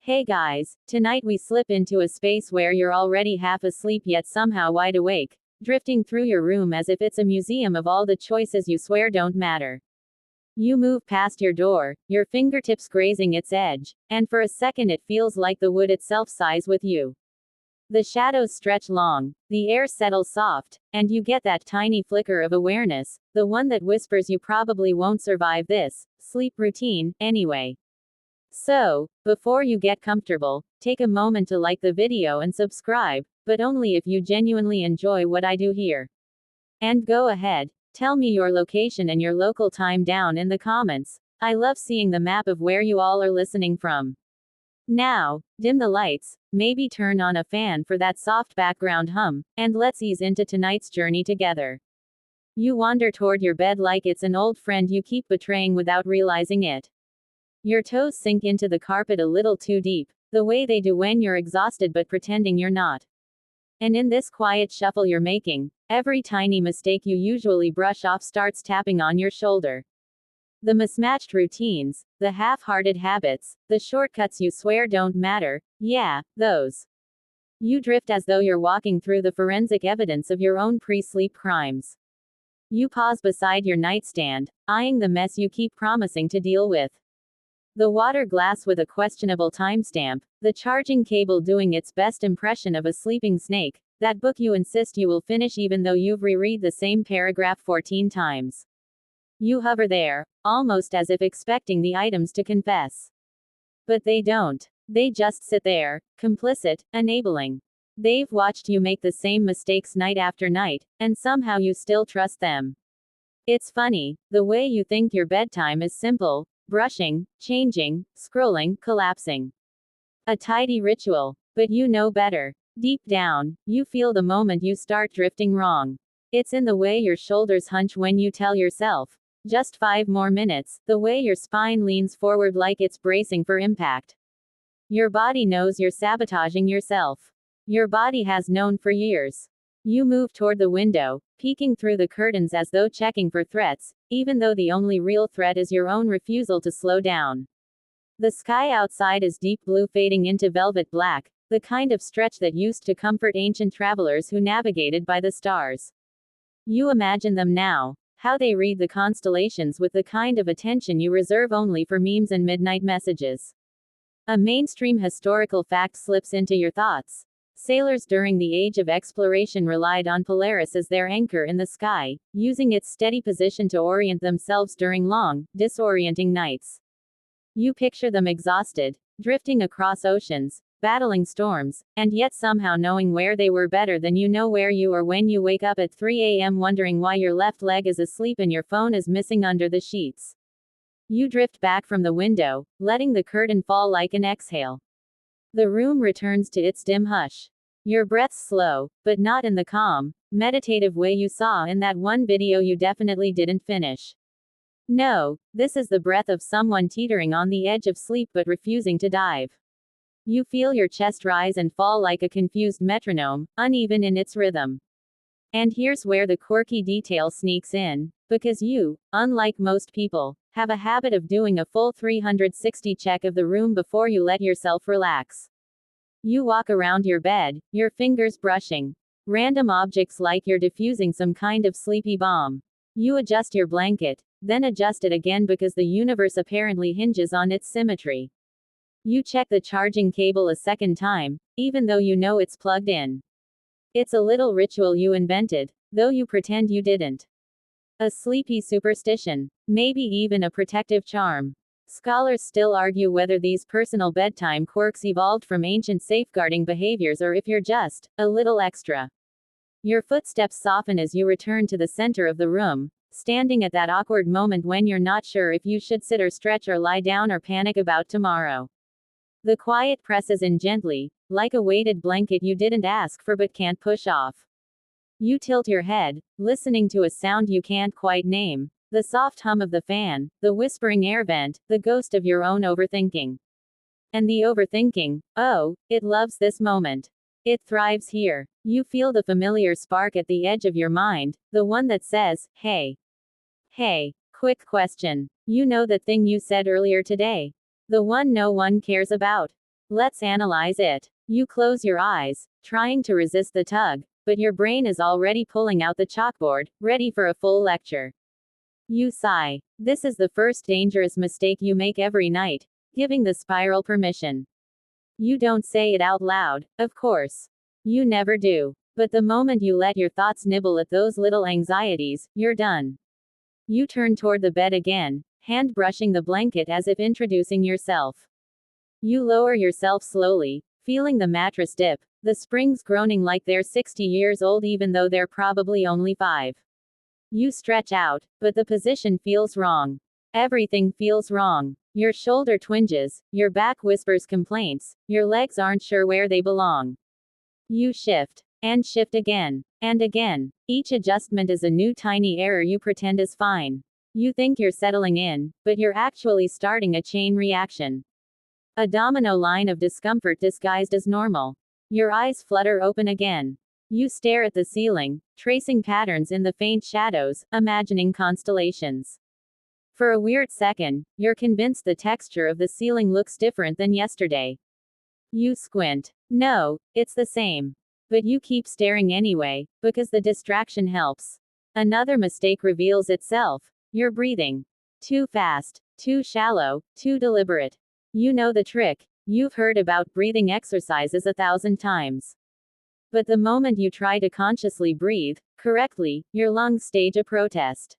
Hey guys, tonight we slip into a space where you're already half asleep yet somehow wide awake, drifting through your room as if it's a museum of all the choices you swear don't matter. You move past your door, your fingertips grazing its edge, and for a second it feels like the wood itself sighs with you. The shadows stretch long, the air settles soft, and you get that tiny flicker of awareness, the one that whispers you probably won't survive this sleep routine, anyway. So, before you get comfortable, take a moment to like the video and subscribe, but only if you genuinely enjoy what I do here. And go ahead, tell me your location and your local time down in the comments. I love seeing the map of where you all are listening from. Now, dim the lights, maybe turn on a fan for that soft background hum, and let's ease into tonight's journey together. You wander toward your bed like it's an old friend you keep betraying without realizing it. Your toes sink into the carpet a little too deep, the way they do when you're exhausted but pretending you're not. And in this quiet shuffle you're making, every tiny mistake you usually brush off starts tapping on your shoulder. The mismatched routines, the half-hearted habits, the shortcuts you swear don't matter, yeah, those. You drift as though you're walking through the forensic evidence of your own pre-sleep crimes. You pause beside your nightstand, eyeing the mess you keep promising to deal with. The water glass with a questionable timestamp, the charging cable doing its best impression of a sleeping snake, that book you insist you will finish even though you've reread the same paragraph 14 times. You hover there, almost as if expecting the items to confess. But they don't. They just sit there, complicit, enabling. They've watched you make the same mistakes night after night, and somehow you still trust them. It's funny, the way you think your bedtime is simple. Brushing, changing, scrolling, collapsing. A tidy ritual. But you know better. Deep down, you feel the moment you start drifting wrong. It's in the way your shoulders hunch when you tell yourself, just 5 more minutes, the way your spine leans forward like it's bracing for impact. Your body knows you're sabotaging yourself. Your body has known for years. You move toward the window, peeking through the curtains as though checking for threats, even though the only real threat is your own refusal to slow down. The sky outside is deep blue fading into velvet black, the kind of stretch that used to comfort ancient travelers who navigated by the stars. You imagine them now, how they read the constellations with the kind of attention you reserve only for memes and midnight messages. A mainstream historical fact slips into your thoughts. Sailors during the age of exploration relied on Polaris as their anchor in the sky, using its steady position to orient themselves during long, disorienting nights. You picture them exhausted, drifting across oceans, battling storms, and yet somehow knowing where they were better than you know where you are when you wake up at 3 a.m. wondering why your left leg is asleep and your phone is missing under the sheets. You drift back from the window, letting the curtain fall like an exhale. The room returns to its dim hush. Your breath's slow, but not in the calm, meditative way you saw in that one video you definitely didn't finish. No, this is the breath of someone teetering on the edge of sleep but refusing to dive. You feel your chest rise and fall like a confused metronome, uneven in its rhythm. And here's where the quirky detail sneaks in, because you, unlike most people, have a habit of doing a full 360 check of the room before you let yourself relax. You walk around your bed, your fingers brushing random objects like you're diffusing some kind of sleepy bomb. You adjust your blanket, then adjust it again because the universe apparently hinges on its symmetry. You check the charging cable a second time, even though you know it's plugged in. It's a little ritual you invented, though you pretend you didn't. A sleepy superstition. Maybe even a protective charm. Scholars still argue whether these personal bedtime quirks evolved from ancient safeguarding behaviors or if you're just a little extra. Your footsteps soften as you return to the center of the room, standing at that awkward moment when you're not sure if you should sit or stretch or lie down or panic about tomorrow. The quiet presses in gently, like a weighted blanket you didn't ask for but can't push off. You tilt your head, listening to a sound you can't quite name. The soft hum of the fan, the whispering air vent, the ghost of your own overthinking. And the overthinking, oh, it loves this moment. It thrives here. You feel the familiar spark at the edge of your mind, the one that says, hey. Hey, quick question. You know that thing you said earlier today? The one no one cares about. Let's analyze it. You close your eyes, trying to resist the tug, but your brain is already pulling out the chalkboard, ready for a full lecture. You sigh. This is the first dangerous mistake you make every night, giving the spiral permission. You don't say it out loud, of course. You never do. But the moment you let your thoughts nibble at those little anxieties, you're done. You turn toward the bed again, hand brushing the blanket as if introducing yourself. You lower yourself slowly, feeling the mattress dip, the springs groaning like they're 60 years old even though they're probably only 5. You stretch out, but the position feels wrong. Everything feels wrong. Your shoulder twinges, your back whispers complaints, your legs aren't sure where they belong. You shift. And shift again. And again. Each adjustment is a new tiny error you pretend is fine. You think you're settling in, but you're actually starting a chain reaction. A domino line of discomfort disguised as normal. Your eyes flutter open again. You stare at the ceiling, tracing patterns in the faint shadows, imagining constellations. For a weird second, you're convinced the texture of the ceiling looks different than yesterday. You squint. No, it's the same. But you keep staring anyway, because the distraction helps. Another mistake reveals itself. You're breathing. Too fast, too shallow, too deliberate. You know the trick. You've heard about breathing exercises 1,000 times. But the moment you try to consciously breathe correctly, your lungs stage a protest.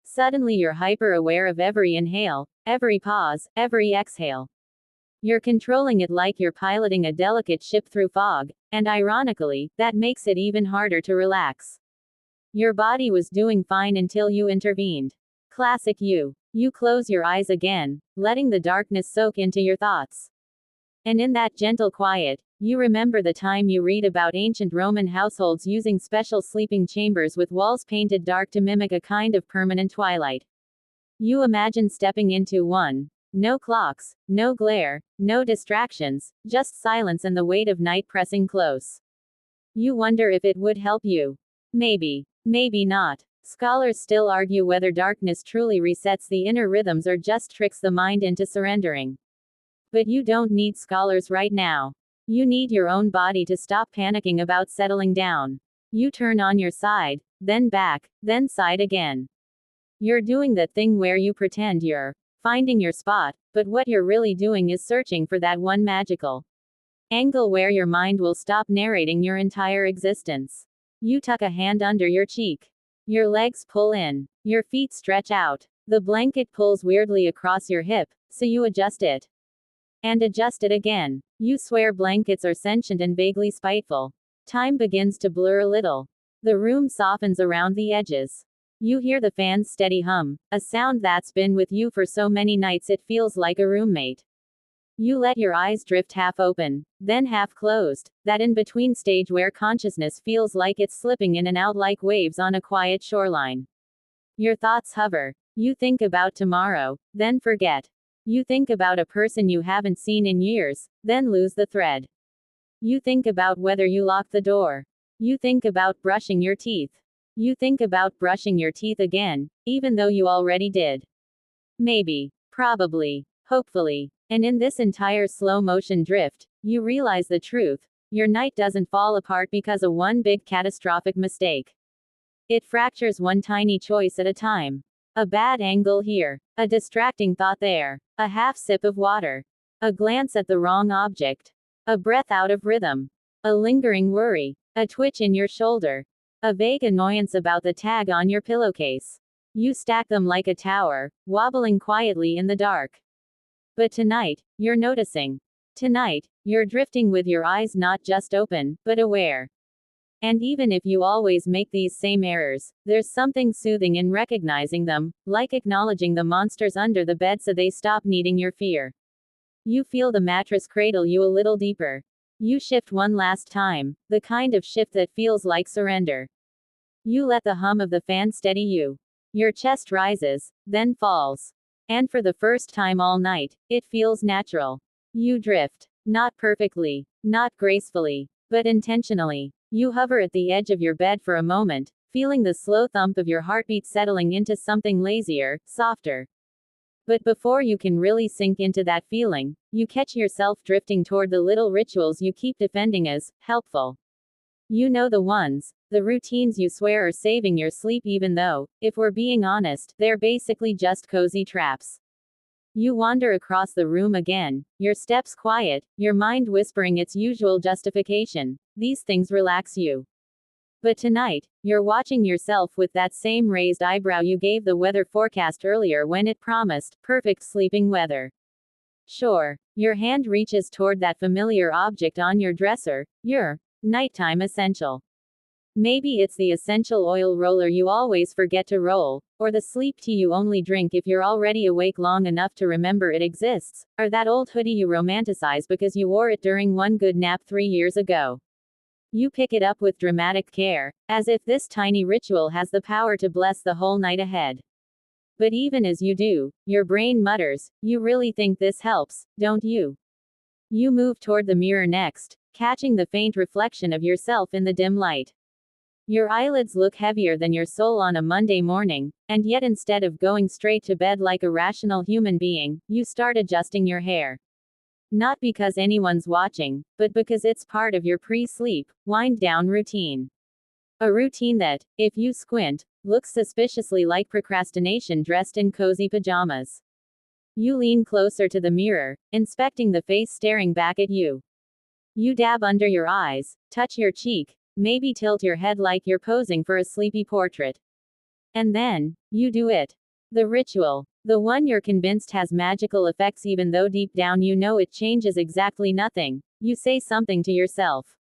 Suddenly you're hyper-aware of every inhale, every pause, every exhale. You're controlling it like you're piloting a delicate ship through fog, and ironically, that makes it even harder to relax. Your body was doing fine until you intervened. Classic you. You close your eyes again, letting the darkness soak into your thoughts. And in that gentle quiet, you remember the time you read about ancient Roman households using special sleeping chambers with walls painted dark to mimic a kind of permanent twilight. You imagine stepping into one. No clocks, no glare, no distractions, just silence and the weight of night pressing close. You wonder if it would help you. Maybe. Maybe not. Scholars still argue whether darkness truly resets the inner rhythms or just tricks the mind into surrendering. But you don't need scholars right now. You need your own body to stop panicking about settling down. You turn on your side, then back, then side again. You're doing that thing where you pretend you're finding your spot, but what you're really doing is searching for that one magical angle where your mind will stop narrating your entire existence. You tuck a hand under your cheek. Your legs pull in. Your feet stretch out. The blanket pulls weirdly across your hip, so you adjust it. And adjust it again. You swear blankets are sentient and vaguely spiteful. Time begins to blur a little. The room softens around the edges. You hear the fan's steady hum, a sound that's been with you for so many nights it feels like a roommate. You let your eyes drift half open, then half closed, that in-between stage where consciousness feels like it's slipping in and out like waves on a quiet shoreline. Your thoughts hover. You think about tomorrow, then forget. You think about a person you haven't seen in years, then lose the thread. You think about whether you locked the door. You think about brushing your teeth. You think about brushing your teeth again, even though you already did. Maybe. Probably. Hopefully. And in this entire slow-motion drift, you realize the truth. Your night doesn't fall apart because of one big catastrophic mistake. It fractures one tiny choice at a time. A bad angle here. A distracting thought there. A half sip of water. A glance at the wrong object. A breath out of rhythm. A lingering worry. A twitch in your shoulder. A vague annoyance about the tag on your pillowcase. You stack them like a tower, wobbling quietly in the dark. But tonight, you're noticing. Tonight, you're drifting with your eyes not just open, but aware. And even if you always make these same errors, there's something soothing in recognizing them, like acknowledging the monsters under the bed so they stop needing your fear. You feel the mattress cradle you a little deeper. You shift one last time, the kind of shift that feels like surrender. You let the hum of the fan steady you. Your chest rises, then falls. And for the first time all night, it feels natural. You drift. Not perfectly, not gracefully, but intentionally. You hover at the edge of your bed for a moment, feeling the slow thump of your heartbeat settling into something lazier, softer. But before you can really sink into that feeling, you catch yourself drifting toward the little rituals you keep defending as helpful. You know the ones, the routines you swear are saving your sleep, even though, if we're being honest, they're basically just cozy traps. You wander across the room again, your steps quiet, your mind whispering its usual justification. These things relax you. But tonight, you're watching yourself with that same raised eyebrow you gave the weather forecast earlier when it promised perfect sleeping weather. Sure, your hand reaches toward that familiar object on your dresser, your nighttime essential. Maybe it's the essential oil roller you always forget to roll, or the sleep tea you only drink if you're already awake long enough to remember it exists, or that old hoodie you romanticize because you wore it during one good nap 3 years ago. You pick it up with dramatic care, as if this tiny ritual has the power to bless the whole night ahead. But even as you do, your brain mutters, "You really think this helps, don't you?" You move toward the mirror next, catching the faint reflection of yourself in the dim light. Your eyelids look heavier than your soul on a Monday morning, and yet instead of going straight to bed like a rational human being, you start adjusting your hair. Not because anyone's watching, but because it's part of your pre-sleep, wind-down routine. A routine that, if you squint, looks suspiciously like procrastination dressed in cozy pajamas. You lean closer to the mirror, inspecting the face staring back at you. You dab under your eyes, touch your cheek, maybe tilt your head like you're posing for a sleepy portrait. And then, you do it. The ritual. The one you're convinced has magical effects even though deep down you know it changes exactly nothing. You say something to yourself.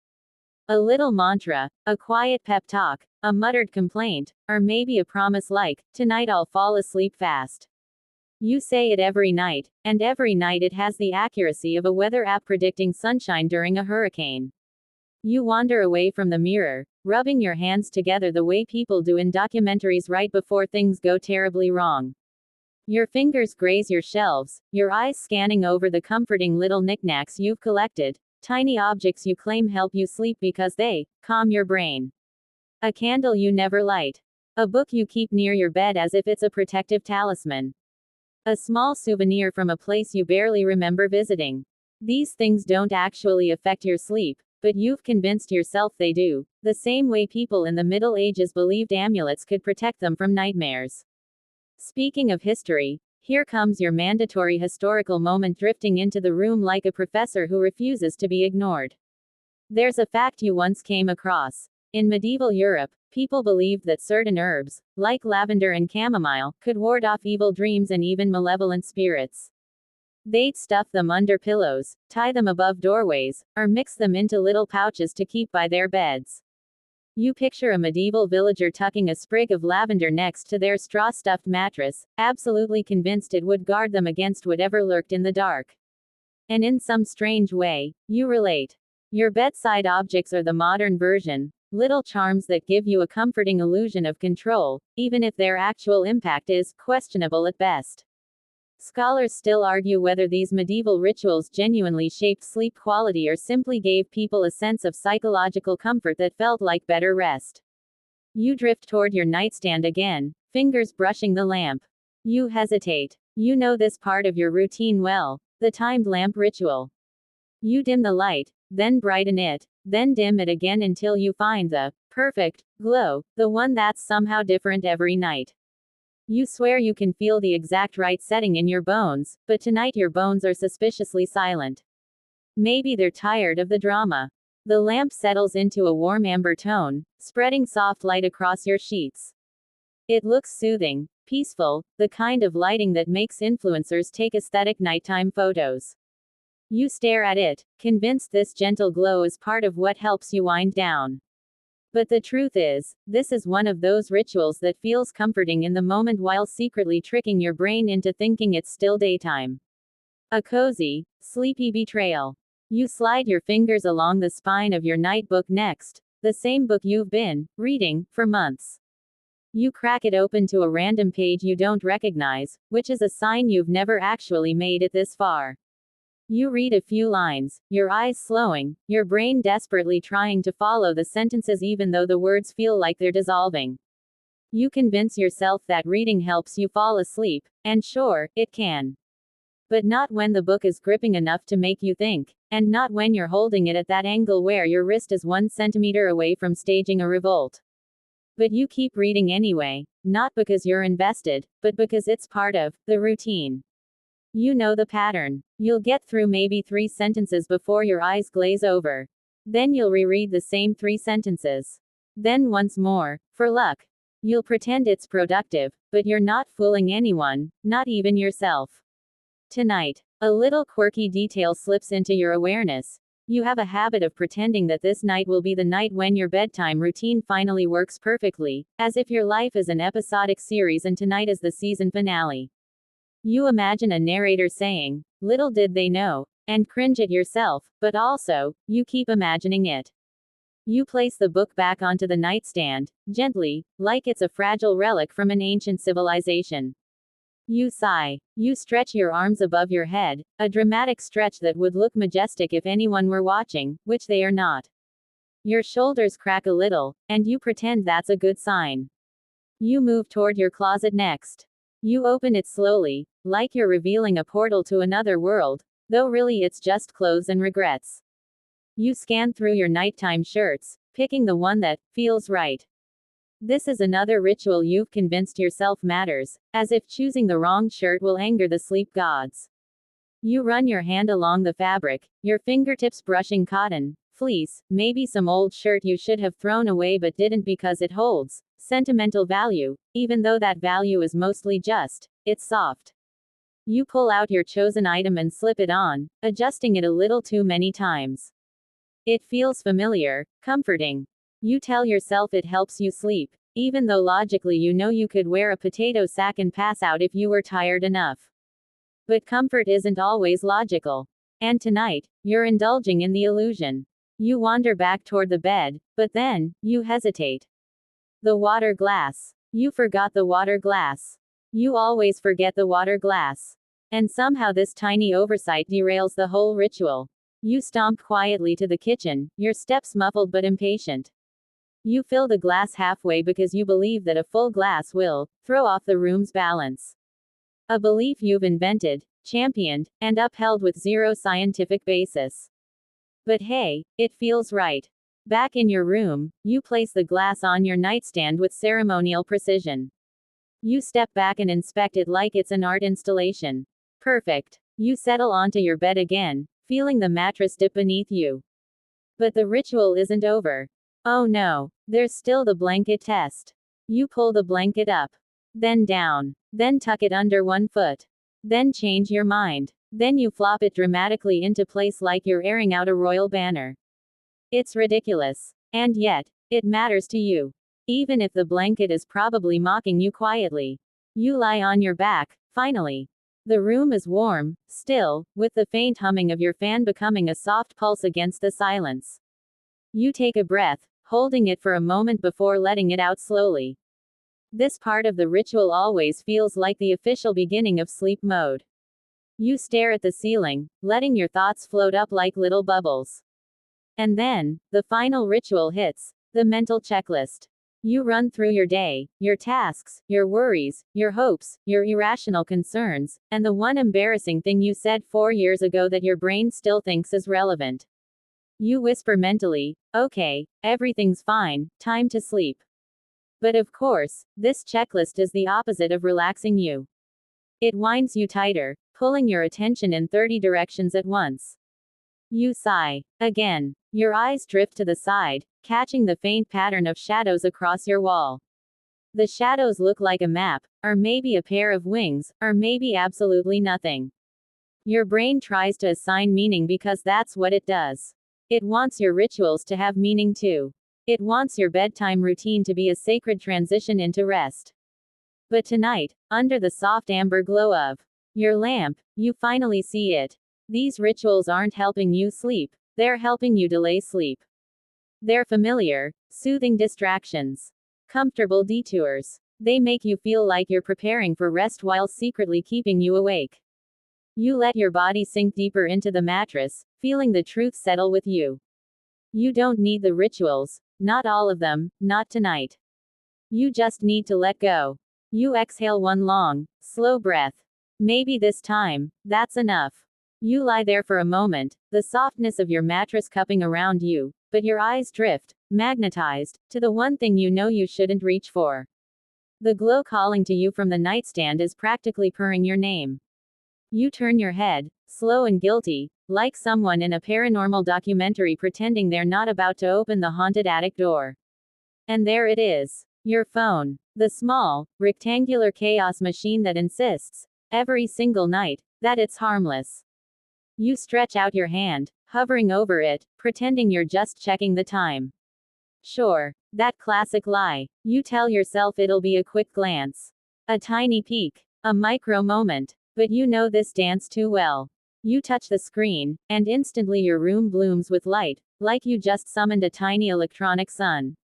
A little mantra, a quiet pep talk, a muttered complaint, or maybe a promise like, "Tonight I'll fall asleep fast." You say it every night, and every night it has the accuracy of a weather app predicting sunshine during a hurricane. You wander away from the mirror, rubbing your hands together the way people do in documentaries right before things go terribly wrong. Your fingers graze your shelves, your eyes scanning over the comforting little knickknacks you've collected, tiny objects you claim help you sleep because they calm your brain. A candle you never light. A book you keep near your bed as if it's a protective talisman. A small souvenir from a place you barely remember visiting. These things don't actually affect your sleep, but you've convinced yourself they do, the same way people in the Middle Ages believed amulets could protect them from nightmares. Speaking of history, here comes your mandatory historical moment drifting into the room like a professor who refuses to be ignored. There's a fact you once came across. In medieval Europe, people believed that certain herbs, like lavender and chamomile, could ward off evil dreams and even malevolent spirits. They'd stuff them under pillows, tie them above doorways, or mix them into little pouches to keep by their beds. You picture a medieval villager tucking a sprig of lavender next to their straw-stuffed mattress, absolutely convinced it would guard them against whatever lurked in the dark. And in some strange way, you relate. Your bedside objects are the modern version, little charms that give you a comforting illusion of control, even if their actual impact is questionable at best. Scholars still argue whether these medieval rituals genuinely shaped sleep quality or simply gave people a sense of psychological comfort that felt like better rest. You drift toward your nightstand again, fingers brushing the lamp. You hesitate. You know this part of your routine well, the timed lamp ritual. You dim the light, then brighten it, then dim it again until you find the perfect glow, the one that's somehow different every night. You swear you can feel the exact right setting in your bones, but tonight your bones are suspiciously silent. Maybe they're tired of the drama. The lamp settles into a warm amber tone, spreading soft light across your sheets. It looks soothing, peaceful, the kind of lighting that makes influencers take aesthetic nighttime photos. You stare at it, convinced this gentle glow is part of what helps you wind down. But the truth is, this is one of those rituals that feels comforting in the moment while secretly tricking your brain into thinking it's still daytime. A cozy, sleepy betrayal. You slide your fingers along the spine of your nightbook next, the same book you've been reading for months. You crack it open to a random page you don't recognize, which is a sign you've never actually made it this far. You read a few lines, your eyes slowing, your brain desperately trying to follow the sentences even though the words feel like they're dissolving. You convince yourself that reading helps you fall asleep, and sure, it can. But not when the book is gripping enough to make you think, and not when you're holding it at that angle where your wrist is 1 centimeter away from staging a revolt. But you keep reading anyway, not because you're invested, but because it's part of the routine. You know the pattern. You'll get through maybe 3 sentences before your eyes glaze over. Then you'll reread the same 3 sentences. Then once more, for luck. You'll pretend it's productive, but you're not fooling anyone, not even yourself. Tonight, a little quirky detail slips into your awareness. You have a habit of pretending that this night will be the night when your bedtime routine finally works perfectly, as if your life is an episodic series and tonight is the season finale. You imagine a narrator saying, "Little did they know," and cringe at yourself, but also, you keep imagining it. You place the book back onto the nightstand, gently, like it's a fragile relic from an ancient civilization. You sigh. You stretch your arms above your head, a dramatic stretch that would look majestic if anyone were watching, which they are not. Your shoulders crack a little, and you pretend that's a good sign. You move toward your closet next. You open it slowly, like you're revealing a portal to another world, though really it's just clothes and regrets. You scan through your nighttime shirts, picking the one that feels right. This is another ritual you've convinced yourself matters, as if choosing the wrong shirt will anger the sleep gods. You run your hand along the fabric, your fingertips brushing cotton, fleece, maybe some old shirt you should have thrown away but didn't because it holds sentimental value, even though that value is mostly just, it's soft. You pull out your chosen item and slip it on, adjusting it a little too many times. It feels familiar, comforting. You tell yourself it helps you sleep, even though logically you know you could wear a potato sack and pass out if you were tired enough. But comfort isn't always logical. And tonight, you're indulging in the illusion. You wander back toward the bed, but then, you hesitate. The water glass. You forgot the water glass. You always forget the water glass. And somehow this tiny oversight derails the whole ritual. You stomp quietly to the kitchen, your steps muffled but impatient. You fill the glass halfway because you believe that a full glass will throw off the room's balance. A belief you've invented, championed, and upheld with zero scientific basis. But hey, it feels right. Back in your room, you place the glass on your nightstand with ceremonial precision. You step back and inspect it like it's an art installation. Perfect. You settle onto your bed again, feeling the mattress dip beneath you. But the ritual isn't over. Oh no, there's still the blanket test. You pull the blanket up. Then down. Then tuck it under one foot. Then change your mind. Then you flop it dramatically into place like you're airing out a royal banner. It's ridiculous. And yet, it matters to you. Even if the blanket is probably mocking you quietly. You lie on your back, finally. The room is warm, still, with the faint humming of your fan becoming a soft pulse against the silence. You take a breath, holding it for a moment before letting it out slowly. This part of the ritual always feels like the official beginning of sleep mode. You stare at the ceiling, letting your thoughts float up like little bubbles. And then, the final ritual hits, the mental checklist. You run through your day, your tasks, your worries, your hopes, your irrational concerns, and the one embarrassing thing you said 4 years ago that your brain still thinks is relevant. You whisper mentally, "Okay, everything's fine, time to sleep." But of course, this checklist is the opposite of relaxing you. It winds you tighter, pulling your attention in 30 directions at once. You sigh. Again. Your eyes drift to the side, catching the faint pattern of shadows across your wall. The shadows look like a map, or maybe a pair of wings, or maybe absolutely nothing. Your brain tries to assign meaning because that's what it does. It wants your rituals to have meaning too. It wants your bedtime routine to be a sacred transition into rest. But tonight, under the soft amber glow of your lamp, you finally see it. These rituals aren't helping you sleep, they're helping you delay sleep. They're familiar, soothing distractions. Comfortable detours. They make you feel like you're preparing for rest while secretly keeping you awake. You let your body sink deeper into the mattress, feeling the truth settle with you. You don't need the rituals, not all of them, not tonight. You just need to let go. You exhale one long, slow breath. Maybe this time, that's enough. You lie there for a moment, the softness of your mattress cupping around you, but your eyes drift, magnetized, to the one thing you know you shouldn't reach for. The glow calling to you from the nightstand is practically purring your name. You turn your head, slow and guilty, like someone in a paranormal documentary pretending they're not about to open the haunted attic door. And there it is. Your phone. The small, rectangular chaos machine that insists, every single night, that it's harmless. You stretch out your hand, hovering over it, pretending you're just checking the time. Sure, that classic lie. You tell yourself it'll be a quick glance. A tiny peek. A micro moment. But you know this dance too well. You touch the screen, and instantly your room blooms with light, like you just summoned a tiny electronic sun.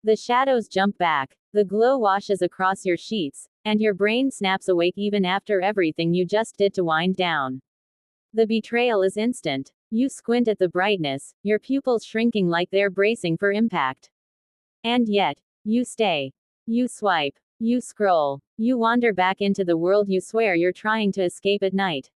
The shadows jump back, the glow washes across your sheets, and your brain snaps awake even after everything you just did to wind down. The betrayal is instant. You squint at the brightness, your pupils shrinking like they're bracing for impact. And yet, you stay. You swipe. You scroll. You wander back into the world you swear you're trying to escape at night.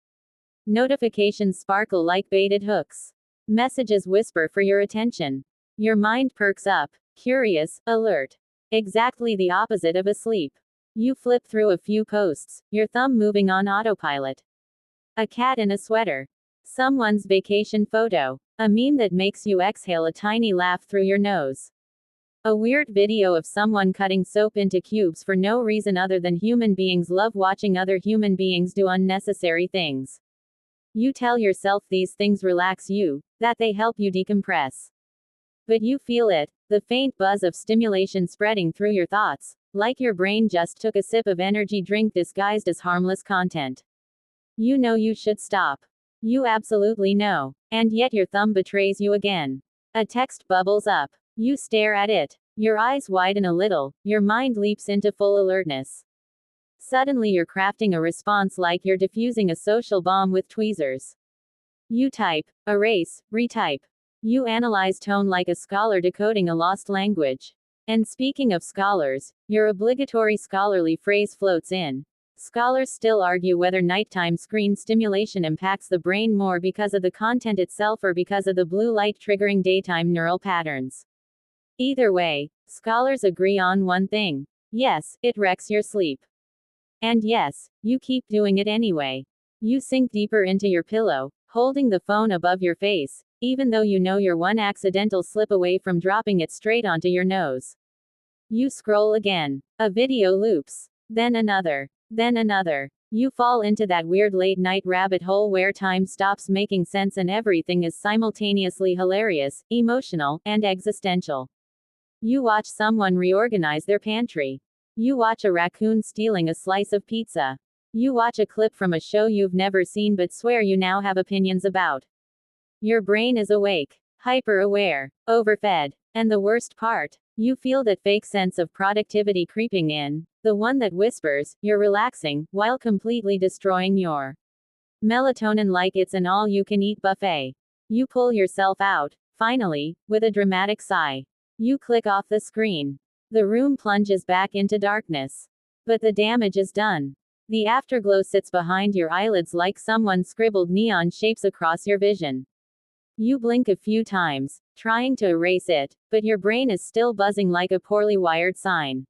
Notifications sparkle like baited hooks. Messages whisper for your attention. Your mind perks up, curious, alert. Exactly the opposite of asleep. You flip through a few posts, your thumb moving on autopilot. A cat in a sweater. Someone's vacation photo. A meme that makes you exhale a tiny laugh through your nose. A weird video of someone cutting soap into cubes for no reason other than human beings love watching other human beings do unnecessary things. You tell yourself these things relax you, that they help you decompress. But you feel it, the faint buzz of stimulation spreading through your thoughts, like your brain just took a sip of energy drink disguised as harmless content. You know you should stop. You absolutely know. And yet your thumb betrays you again. A text bubbles up. You stare at it. Your eyes widen a little, your mind leaps into full alertness. Suddenly you're crafting a response like you're diffusing a social bomb with tweezers. You type, erase, retype. You analyze tone like a scholar decoding a lost language. And speaking of scholars, your obligatory scholarly phrase floats in. Scholars still argue whether nighttime screen stimulation impacts the brain more because of the content itself or because of the blue light triggering daytime neural patterns. Either way, scholars agree on one thing. Yes, it wrecks your sleep. And yes, you keep doing it anyway. You sink deeper into your pillow, holding the phone above your face, even though you know you're one accidental slip away from dropping it straight onto your nose. You scroll again. A video loops. Then another. Then another. You fall into that weird late-night rabbit hole where time stops making sense and everything is simultaneously hilarious, emotional, and existential. You watch someone reorganize their pantry. You watch a raccoon stealing a slice of pizza. You watch a clip from a show you've never seen but swear you now have opinions about. Your brain is awake, hyper-aware, overfed. And the worst part, you feel that fake sense of productivity creeping in, the one that whispers, you're relaxing, while completely destroying your melatonin like it's an all-you-can-eat buffet. You pull yourself out, finally, with a dramatic sigh. You click off the screen. The room plunges back into darkness. But the damage is done. The afterglow sits behind your eyelids like someone scribbled neon shapes across your vision. You blink a few times, trying to erase it, but your brain is still buzzing like a poorly wired sign.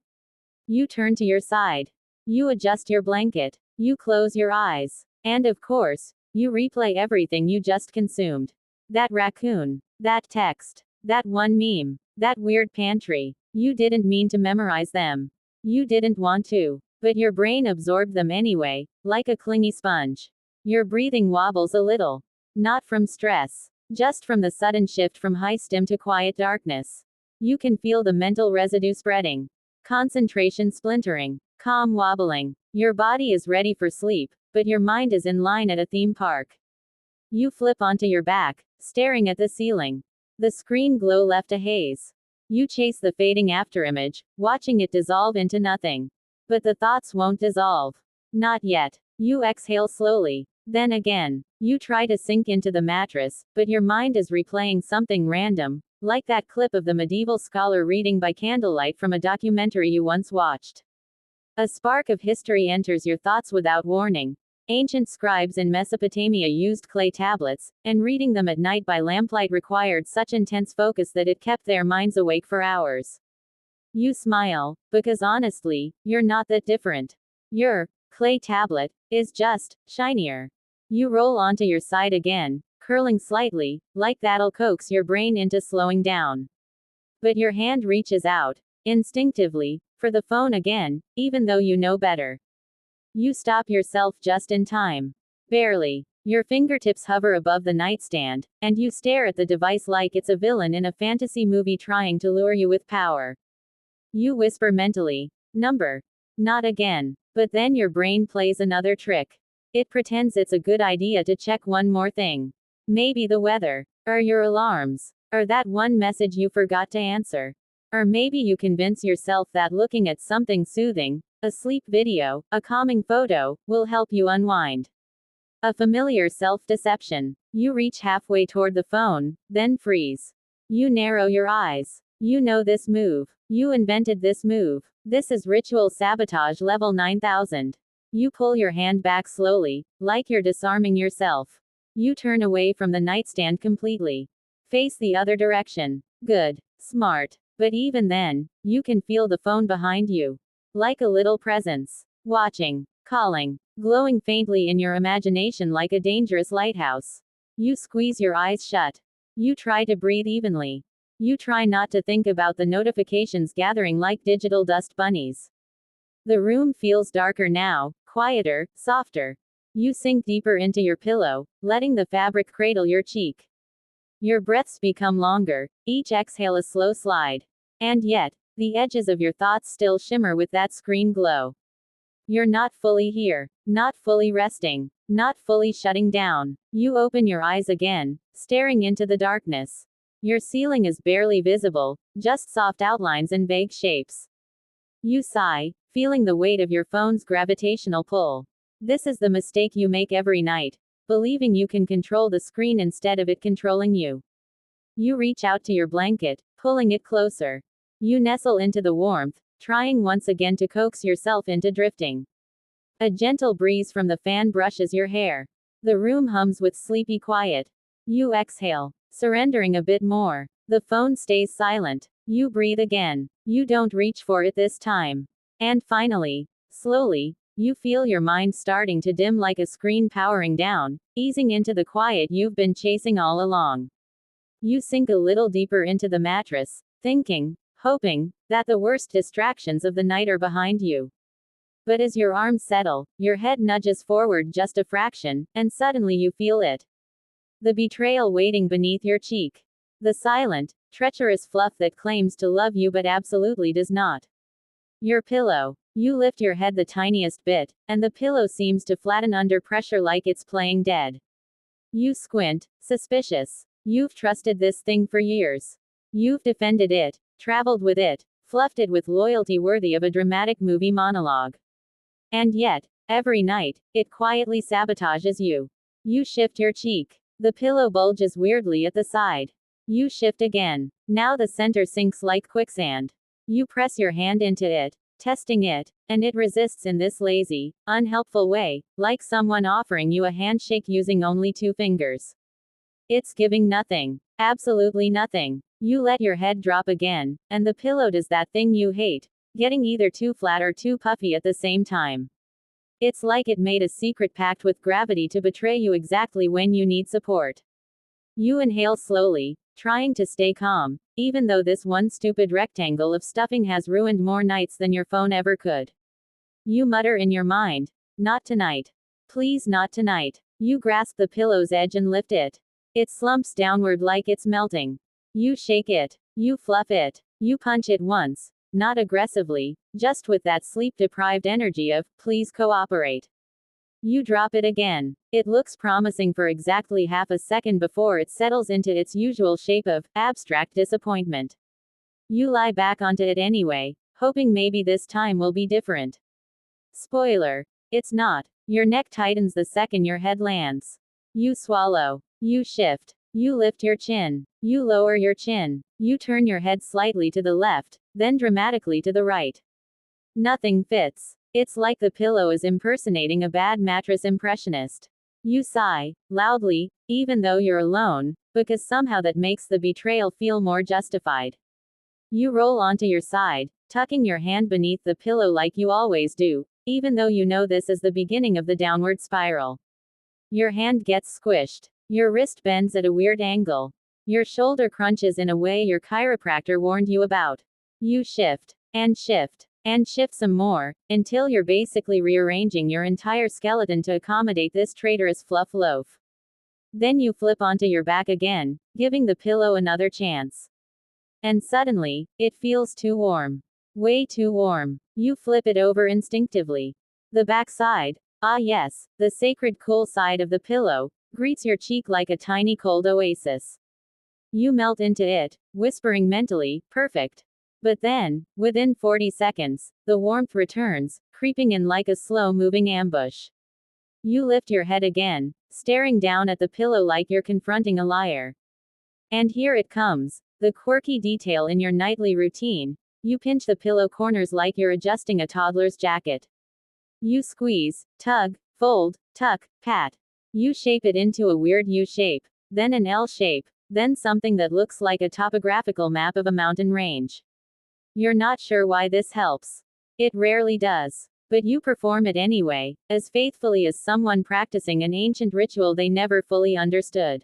You turn to your side. You adjust your blanket. You close your eyes. And of course, you replay everything you just consumed. That raccoon. That text. That one meme. That weird pantry. You didn't mean to memorize them. You didn't want to. But your brain absorbed them anyway, like a clingy sponge. Your breathing wobbles a little. Not from stress. Just from the sudden shift from high stim to quiet darkness. You can feel the mental residue spreading. Concentration splintering. Calm wobbling. Your body is ready for sleep, but your mind is in line at a theme park. You flip onto your back, staring at the ceiling. The screen glow left a haze. You chase the fading afterimage, watching it dissolve into nothing. But the thoughts won't dissolve. Not yet. You exhale slowly. Then again. You try to sink into the mattress, but your mind is replaying something random, like that clip of the medieval scholar reading by candlelight from a documentary you once watched. A spark of history enters your thoughts without warning. Ancient scribes in Mesopotamia used clay tablets, and reading them at night by lamplight required such intense focus that it kept their minds awake for hours. You smile, because honestly, you're not that different. Your clay tablet is just shinier. You roll onto your side again, curling slightly, like that'll coax your brain into slowing down. But your hand reaches out, instinctively, for the phone again, even though you know better. You stop yourself just in time. Barely. Your fingertips hover above the nightstand, and you stare at the device like it's a villain in a fantasy movie trying to lure you with power. You whisper mentally, "Number. Not again." But then your brain plays another trick. It pretends it's a good idea to check one more thing. Maybe the weather, or your alarms, or that one message you forgot to answer. Or maybe you convince yourself that looking at something soothing, a sleep video, a calming photo, will help you unwind. A familiar self-deception. You reach halfway toward the phone, then freeze. You narrow your eyes. You know this move. You invented this move. This is ritual sabotage level 9000. You pull your hand back slowly, like you're disarming yourself. You turn away from the nightstand completely. Face the other direction. Good. Smart. But even then, you can feel the phone behind you. Like a little presence. Watching. Calling. Glowing faintly in your imagination like a dangerous lighthouse. You squeeze your eyes shut. You try to breathe evenly. You try not to think about the notifications gathering like digital dust bunnies. The room feels darker now, quieter, softer. You sink deeper into your pillow, letting the fabric cradle your cheek. Your breaths become longer, each exhale a slow slide. And yet, the edges of your thoughts still shimmer with that screen glow. You're not fully here, not fully resting, not fully shutting down. You open your eyes again, staring into the darkness. Your ceiling is barely visible, just soft outlines and vague shapes. You sigh, feeling the weight of your phone's gravitational pull. This is the mistake you make every night, believing you can control the screen instead of it controlling you. You reach out to your blanket, pulling it closer. You nestle into the warmth, trying once again to coax yourself into drifting. A gentle breeze from the fan brushes your hair. The room hums with sleepy quiet. You exhale, surrendering a bit more. The phone stays silent. You breathe again. You don't reach for it this time. And finally, slowly, you feel your mind starting to dim like a screen powering down, easing into the quiet you've been chasing all along. You sink a little deeper into the mattress, thinking, hoping, that the worst distractions of the night are behind you. But as your arms settle, your head nudges forward just a fraction, and suddenly you feel it. The betrayal waiting beneath your cheek. The silent, treacherous fluff that claims to love you but absolutely does not. Your pillow. You lift your head the tiniest bit, and the pillow seems to flatten under pressure like it's playing dead. You squint, suspicious. You've trusted this thing for years. You've defended it, traveled with it, fluffed it with loyalty worthy of a dramatic movie monologue. And yet, every night, it quietly sabotages you. You shift your cheek. The pillow bulges weirdly at the side. You shift again. Now the center sinks like quicksand. You press your hand into it, testing it, and it resists in this lazy, unhelpful way, like someone offering you a handshake using only 2 fingers. It's giving nothing. Absolutely nothing. You let your head drop again, and the pillow does that thing you hate, getting either too flat or too puffy at the same time. It's like it made a secret pact with gravity to betray you exactly when you need support. You inhale slowly, trying to stay calm, even though this one stupid rectangle of stuffing has ruined more nights than your phone ever could. You mutter in your mind, "Not tonight. Please not tonight." You grasp the pillow's edge and lift it. It slumps downward like it's melting. You shake it. You fluff it. You punch it once. Not aggressively, just with that sleep-deprived energy of, "Please cooperate." You drop it again. It looks promising for exactly half a second before it settles into its usual shape of, abstract disappointment. You lie back onto it anyway, hoping maybe this time will be different. Spoiler. It's not. Your neck tightens the second your head lands. You swallow. You shift. You lift your chin. You lower your chin. You turn your head slightly to the left, then dramatically to the right. Nothing fits. It's like the pillow is impersonating a bad mattress impressionist. You sigh, loudly, even though you're alone, because somehow that makes the betrayal feel more justified. You roll onto your side, tucking your hand beneath the pillow like you always do, even though you know this is the beginning of the downward spiral. Your hand gets squished. Your wrist bends at a weird angle. Your shoulder crunches in a way your chiropractor warned you about. You shift, and shift, and shift some more, until you're basically rearranging your entire skeleton to accommodate this traitorous fluff loaf. Then you flip onto your back again, giving the pillow another chance. And suddenly, it feels too warm. Way too warm. You flip it over instinctively. The back side, ah yes, the sacred cool side of the pillow, greets your cheek like a tiny cold oasis. You melt into it, whispering mentally, perfect. But then, within 40 seconds, the warmth returns, creeping in like a slow-moving ambush. You lift your head again, staring down at the pillow like you're confronting a liar. And here it comes, the quirky detail in your nightly routine. You pinch the pillow corners like you're adjusting a toddler's jacket. You squeeze, tug, fold, tuck, pat. You shape it into a weird U shape, then an L shape, then something that looks like a topographical map of a mountain range. You're not sure why this helps. It rarely does. But you perform it anyway, as faithfully as someone practicing an ancient ritual they never fully understood.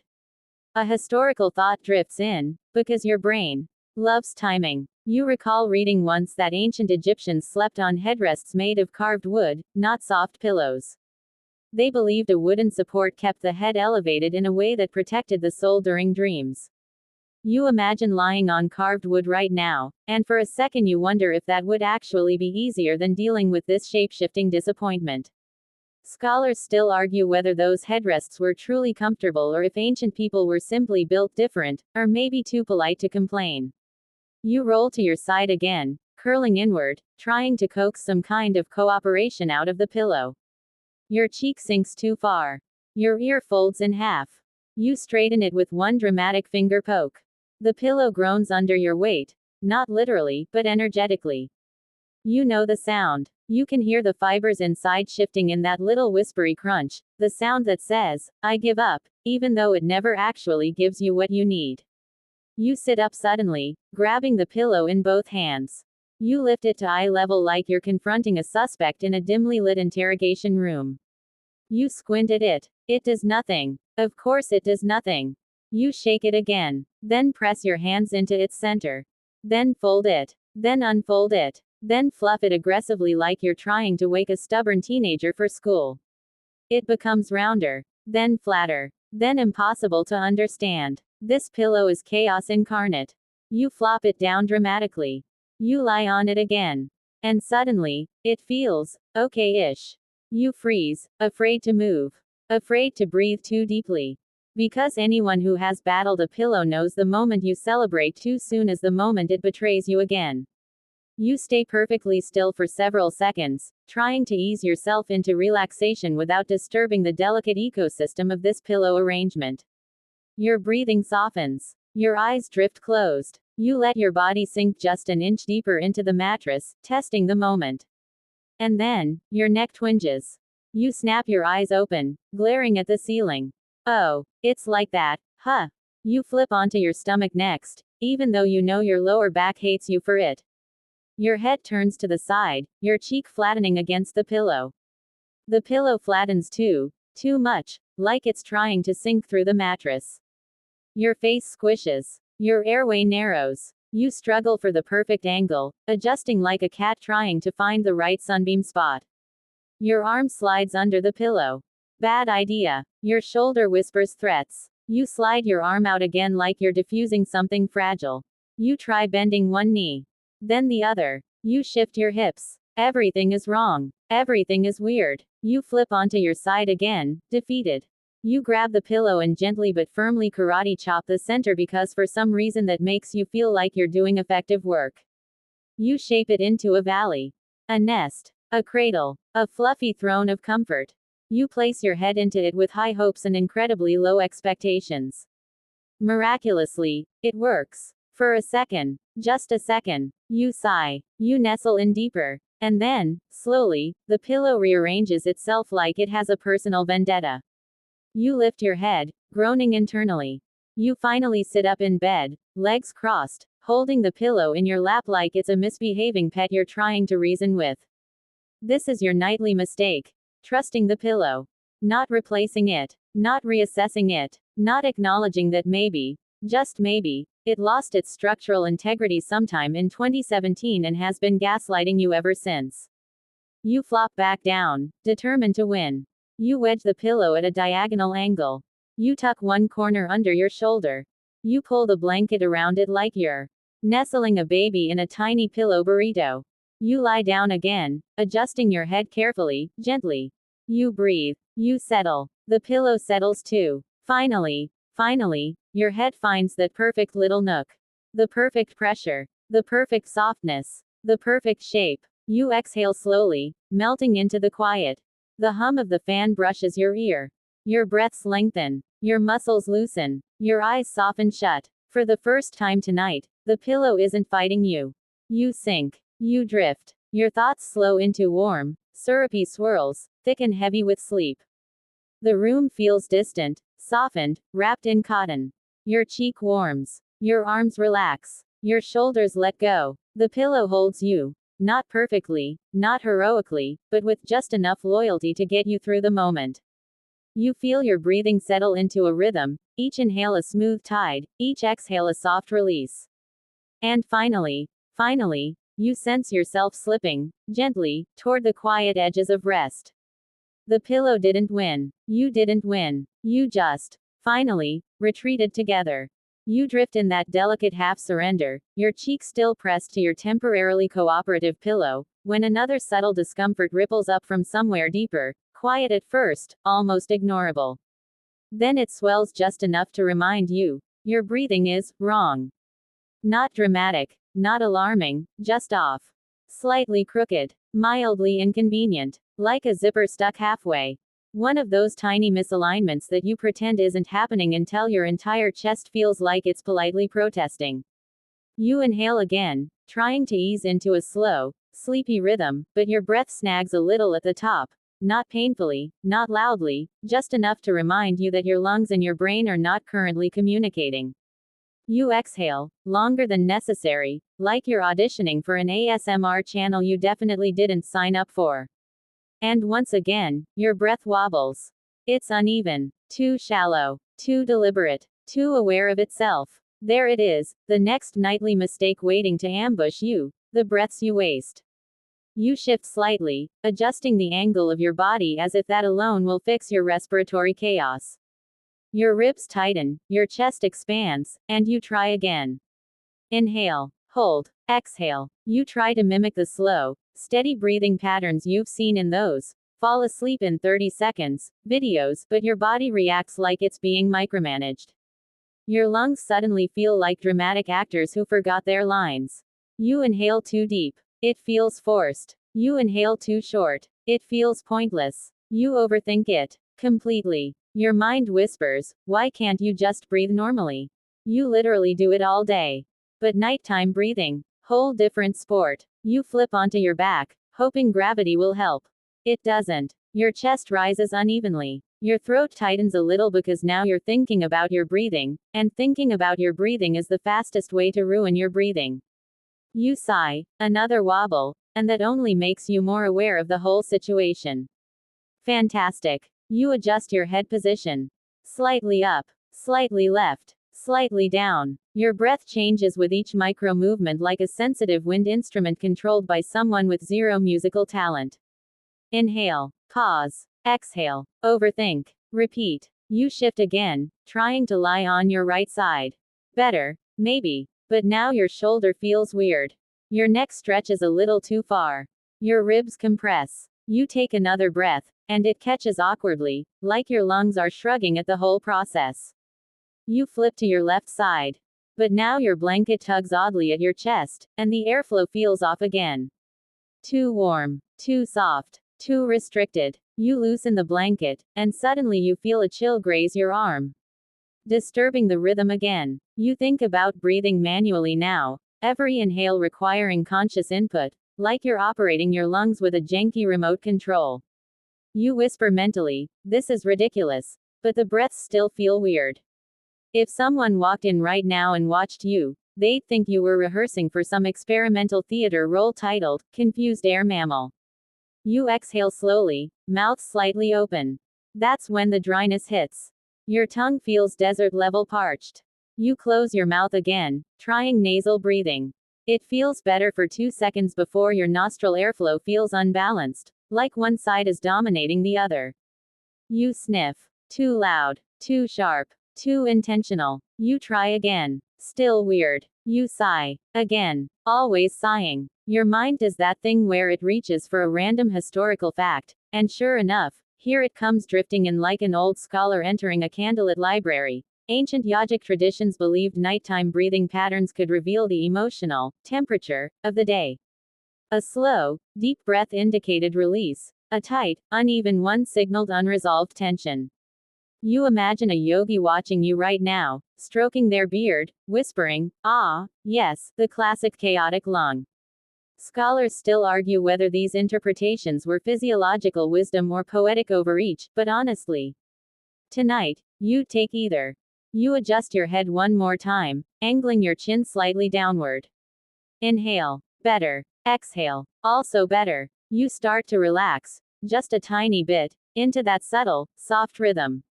A historical thought drifts in, because your brain loves timing. You recall reading once that ancient Egyptians slept on headrests made of carved wood, not soft pillows. They believed a wooden support kept the head elevated in a way that protected the soul during dreams. You imagine lying on carved wood right now, and for a second you wonder if that would actually be easier than dealing with this shape-shifting disappointment. Scholars still argue whether those headrests were truly comfortable or if ancient people were simply built different, or maybe too polite to complain. You roll to your side again, curling inward, trying to coax some kind of cooperation out of the pillow. Your cheek sinks too far. Your ear folds in half. You straighten it with one dramatic finger poke. The pillow groans under your weight, not literally, but energetically. You know the sound. You can hear the fibers inside shifting in that little whispery crunch, the sound that says, I give up, even though it never actually gives you what you need. You sit up suddenly, grabbing the pillow in both hands. You lift it to eye level like you're confronting a suspect in a dimly lit interrogation room. You squint at it. It does nothing. Of course it does nothing. You shake it again. Then press your hands into its center. Then fold it. Then unfold it. Then fluff it aggressively like you're trying to wake a stubborn teenager for school. It becomes rounder. Then flatter. Then impossible to understand. This pillow is chaos incarnate. You flop it down dramatically. You lie on it again. And suddenly, it feels okay-ish. You freeze, afraid to move. Afraid to breathe too deeply. Because anyone who has battled a pillow knows the moment you celebrate too soon is the moment it betrays you again. You stay perfectly still for several seconds, trying to ease yourself into relaxation without disturbing the delicate ecosystem of this pillow arrangement. Your breathing softens. Your eyes drift closed. You let your body sink just an inch deeper into the mattress, testing the moment. And then, your neck twinges. You snap your eyes open, glaring at the ceiling. Oh, it's like that, huh? You flip onto your stomach next, even though you know your lower back hates you for it. Your head turns to the side, your cheek flattening against the pillow. The pillow flattens too much, like it's trying to sink through the mattress. Your face squishes. Your airway narrows. You struggle for the perfect angle, adjusting like a cat trying to find the right sunbeam spot. Your arm slides under the pillow. Bad idea. Your shoulder whispers threats. You slide your arm out again like you're diffusing something fragile. You try bending one knee. Then the other. You shift your hips. Everything is wrong. Everything is weird. You flip onto your side again, defeated. You grab the pillow and gently but firmly karate chop the center because for some reason that makes you feel like you're doing effective work. You shape it into a valley. A nest. A cradle. A fluffy throne of comfort. You place your head into it with high hopes and incredibly low expectations. Miraculously, it works. For a second, just a second, you sigh, you nestle in deeper, and then, slowly, the pillow rearranges itself like it has a personal vendetta. You lift your head, groaning internally. You finally sit up in bed, legs crossed, holding the pillow in your lap like it's a misbehaving pet you're trying to reason with. This is your nightly mistake. Trusting the pillow. Not replacing it. Not reassessing it. Not acknowledging that maybe, just maybe, it lost its structural integrity sometime in 2017 and has been gaslighting you ever since. You flop back down, determined to win. You wedge the pillow at a diagonal angle. You tuck one corner under your shoulder. You pull the blanket around it like you're nestling a baby in a tiny pillow burrito. You lie down again, adjusting your head carefully, gently. You breathe. You settle. The pillow settles too. Finally, your head finds that perfect little nook. The perfect pressure. The perfect softness. The perfect shape. You exhale slowly, melting into the quiet. The hum of the fan brushes your ear. Your breaths lengthen. Your muscles loosen. Your eyes soften shut. For the first time tonight, the pillow isn't fighting you. You sink. You drift. Your thoughts slow into warm, syrupy swirls, thick and heavy with sleep. The room feels distant, softened, wrapped in cotton. Your cheek warms. Your arms relax. Your shoulders let go. The pillow holds you. Not perfectly, not heroically, but with just enough loyalty to get you through the moment. You feel your breathing settle into a rhythm, each inhale a smooth tide, each exhale a soft release. And finally, you sense yourself slipping, gently, toward the quiet edges of rest. The pillow didn't win. You didn't win. You just, finally, retreated together. You drift in that delicate half-surrender, your cheek still pressed to your temporarily cooperative pillow, when another subtle discomfort ripples up from somewhere deeper, quiet at first, almost ignorable. Then it swells just enough to remind you, your breathing is wrong. Not dramatic, not alarming, just off. Slightly crooked, mildly inconvenient, like a zipper stuck halfway. One of those tiny misalignments that you pretend isn't happening until your entire chest feels like it's politely protesting. You inhale again, trying to ease into a slow, sleepy rhythm, but your breath snags a little at the top. Not painfully, not loudly, just enough to remind you that your lungs and your brain are not currently communicating. You exhale, longer than necessary, like you're auditioning for an ASMR channel you definitely didn't sign up for. And once again, your breath wobbles. It's uneven, too shallow, too deliberate, too aware of itself. There it is, the next nightly mistake waiting to ambush you, the breaths you waste. You shift slightly, adjusting the angle of your body as if that alone will fix your respiratory chaos. Your ribs tighten, your chest expands, and you try again. Inhale, hold, exhale. You try to mimic the slow, steady breathing patterns you've seen in those fall asleep in 30 seconds videos, but your body reacts like it's being micromanaged. Your lungs suddenly feel like dramatic actors who forgot their lines. You inhale too deep. It feels forced. You inhale too short. It feels pointless. You overthink it completely. Your mind whispers, why can't you just breathe normally? You literally do it all day. But nighttime breathing, whole different sport. You flip onto your back, hoping gravity will help. It doesn't. Your chest rises unevenly. Your throat tightens a little because now you're thinking about your breathing, and thinking about your breathing is the fastest way to ruin your breathing. You sigh, another wobble, and that only makes you more aware of the whole situation. Fantastic. You adjust your head position. Slightly up, slightly left, slightly down. Your breath changes with each micro movement like a sensitive wind instrument controlled by someone with zero musical talent. Inhale, pause, exhale, overthink, repeat. You shift again, trying to lie on your right side. Better, maybe, but now your shoulder feels weird. Your neck stretches a little too far. Your ribs compress. You take another breath, and it catches awkwardly, like your lungs are shrugging at the whole process. You flip to your left side. But now your blanket tugs oddly at your chest, and the airflow feels off again. Too warm, too soft, too restricted. You loosen the blanket, and suddenly you feel a chill graze your arm. disturbing the rhythm again. You think about breathing manually now, every inhale requiring conscious input, like you're operating your lungs with a janky remote control. You whisper mentally, "This is ridiculous." But the breaths still feel weird. If someone walked in right now and watched you, they'd think you were rehearsing for some experimental theater role titled, Confused Air Mammal. You exhale slowly, mouth slightly open. That's when the dryness hits. Your tongue feels desert-level parched. You close your mouth again, trying nasal breathing. It feels better for 2 seconds before your nostril airflow feels unbalanced, like one side is dominating the other. You sniff. Too loud, too sharp, too intentional. You try again. Still weird. You sigh. Again. Always sighing. Your mind does that thing where it reaches for a random historical fact, and sure enough, here it comes drifting in like an old scholar entering a candlelit library. Ancient yogic traditions believed nighttime breathing patterns could reveal the emotional temperature of the day. A slow, deep breath indicated release. A tight, uneven one signaled unresolved tension. You imagine a yogi watching you right now, stroking their beard, whispering, "Ah, yes, the classic chaotic lung." Scholars still argue whether these interpretations were physiological wisdom or poetic overreach, but honestly, tonight, you take either. You adjust your head one more time, angling your chin slightly downward. Inhale. Better. Exhale. Also better. You start to relax, just a tiny bit, into that subtle, soft rhythm.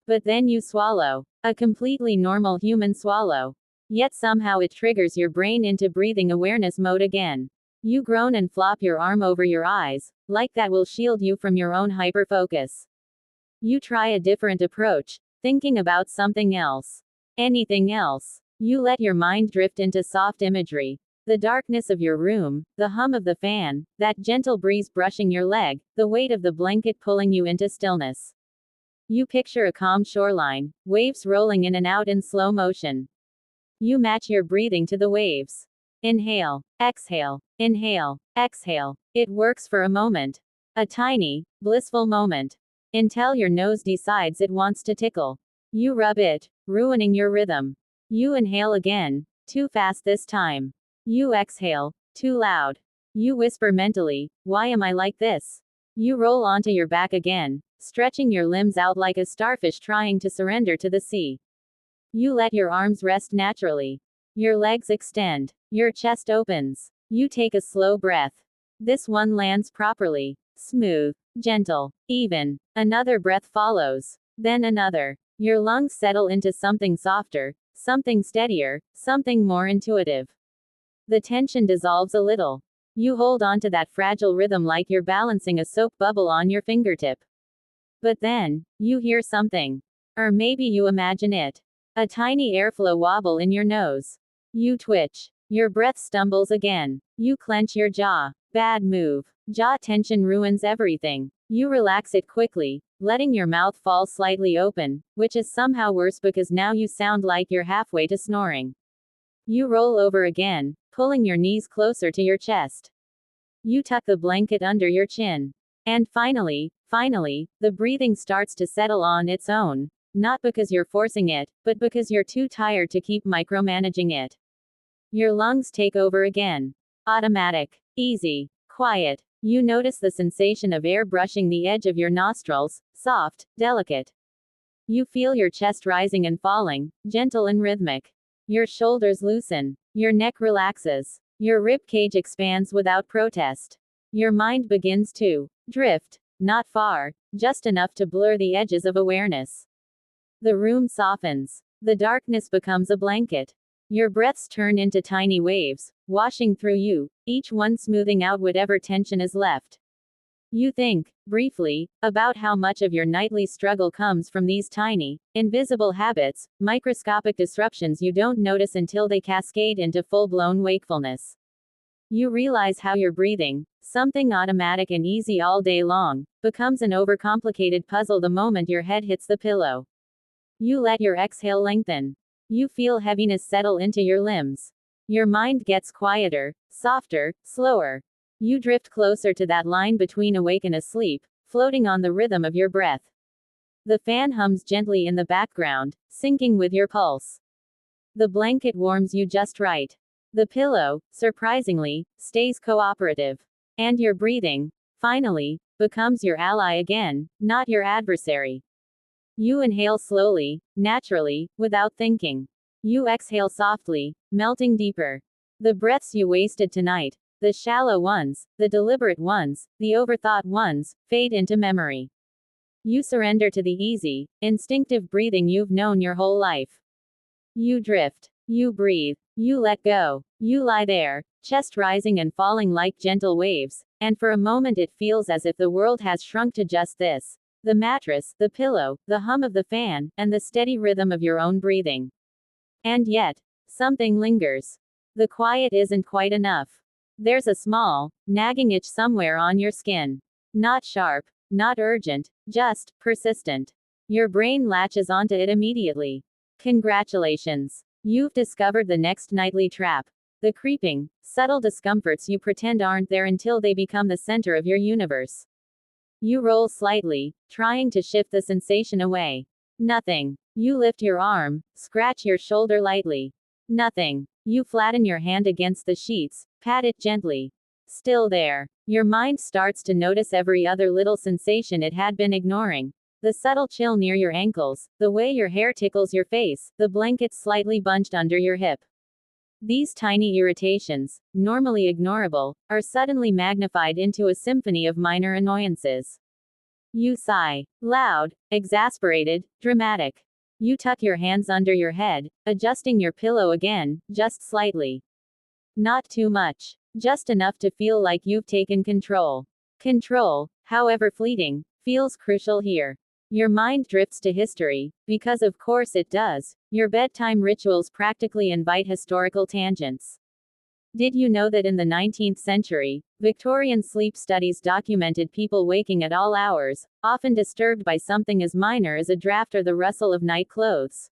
But then you swallow. A completely normal human swallow. Yet somehow it triggers your brain into breathing awareness mode again. You groan and flop your arm over your eyes, like that will shield you from your own hyperfocus. You try a different approach, thinking about something else. Anything else. You let your mind drift into soft imagery. The darkness of your room, the hum of the fan, that gentle breeze brushing your leg, the weight of the blanket pulling you into stillness. You picture a calm shoreline, waves rolling in and out in slow motion. You match your breathing to the waves. Inhale, exhale, inhale, exhale. It works for a moment. A tiny, blissful moment. Until your nose decides it wants to tickle. You rub it, ruining your rhythm. You inhale again, too fast this time. You exhale, too loud. You whisper mentally, "Why am I like this?" You roll onto your back again, stretching your limbs out like a starfish trying to surrender to the sea. You let your arms rest naturally. Your legs extend. Your chest opens. You take a slow breath. This one lands properly. Smooth. Gentle. Even. Another breath follows. Then another. Your lungs settle into something softer, something steadier, something more intuitive. The tension dissolves a little. You hold on to that fragile rhythm like you're balancing a soap bubble on your fingertip. But then, you hear something. Or maybe you imagine it. A tiny airflow wobble in your nose. You twitch. Your breath stumbles again. You clench your jaw. Bad move. Jaw tension ruins everything. You relax it quickly, letting your mouth fall slightly open, which is somehow worse because now you sound like you're halfway to snoring. You roll over again, pulling your knees closer to your chest. You tuck the blanket under your chin. And finally, the breathing starts to settle on its own. Not because you're forcing it, but because you're too tired to keep micromanaging it. Your lungs take over again. Automatic. Easy. Quiet. You notice the sensation of air brushing the edge of your nostrils, soft, delicate. You feel your chest rising and falling, gentle and rhythmic. Your shoulders loosen. Your neck relaxes. Your rib cage expands without protest. Your mind begins to drift. Not far, just enough to blur the edges of awareness. The room softens. The darkness becomes a blanket. Your breaths turn into tiny waves, washing through you, each one smoothing out whatever tension is left. You think, briefly, about how much of your nightly struggle comes from these tiny, invisible habits, microscopic disruptions you don't notice until they cascade into full-blown wakefulness. You realize how your breathing, something automatic and easy all day long, becomes an overcomplicated puzzle the moment your head hits the pillow. You let your exhale lengthen. You feel heaviness settle into your limbs. Your mind gets quieter, softer, slower. You drift closer to that line between awake and asleep, floating on the rhythm of your breath. The fan hums gently in the background, syncing with your pulse. The blanket warms you just right. The pillow, surprisingly, stays cooperative. And your breathing, finally, becomes your ally again, not your adversary. You inhale slowly, naturally, without thinking. You exhale softly, melting deeper. The breaths you wasted tonight, the shallow ones, the deliberate ones, the overthought ones, fade into memory. You surrender to the easy, instinctive breathing you've known your whole life. You drift. You breathe. You let go. You lie there, chest rising and falling like gentle waves, and for a moment it feels as if the world has shrunk to just this: the mattress, the pillow, the hum of the fan, and the steady rhythm of your own breathing. And yet, something lingers. The quiet isn't quite enough. There's a small, nagging itch somewhere on your skin. Not sharp, not urgent, just persistent. Your brain latches onto it immediately. Congratulations. You've discovered the next nightly trap. The creeping, subtle discomforts you pretend aren't there until they become the center of your universe. You roll slightly, trying to shift the sensation away. Nothing. You lift your arm, scratch your shoulder lightly. Nothing. You flatten your hand against the sheets, pat it gently. Still there. Your mind starts to notice every other little sensation it had been ignoring. The subtle chill near your ankles, the way your hair tickles your face, the blanket slightly bunched under your hip. These tiny irritations, normally ignorable, are suddenly magnified into a symphony of minor annoyances. You sigh. Loud, exasperated, dramatic. You tuck your hands under your head, adjusting your pillow again, just slightly. Not too much. Just enough to feel like you've taken control. Control, however fleeting, feels crucial here. Your mind drifts to history, because of course it does. Your bedtime rituals practically invite historical tangents. Did you know that in the 19th century, Victorian sleep studies documented people waking at all hours, often disturbed by something as minor as a draft or the rustle of night clothes?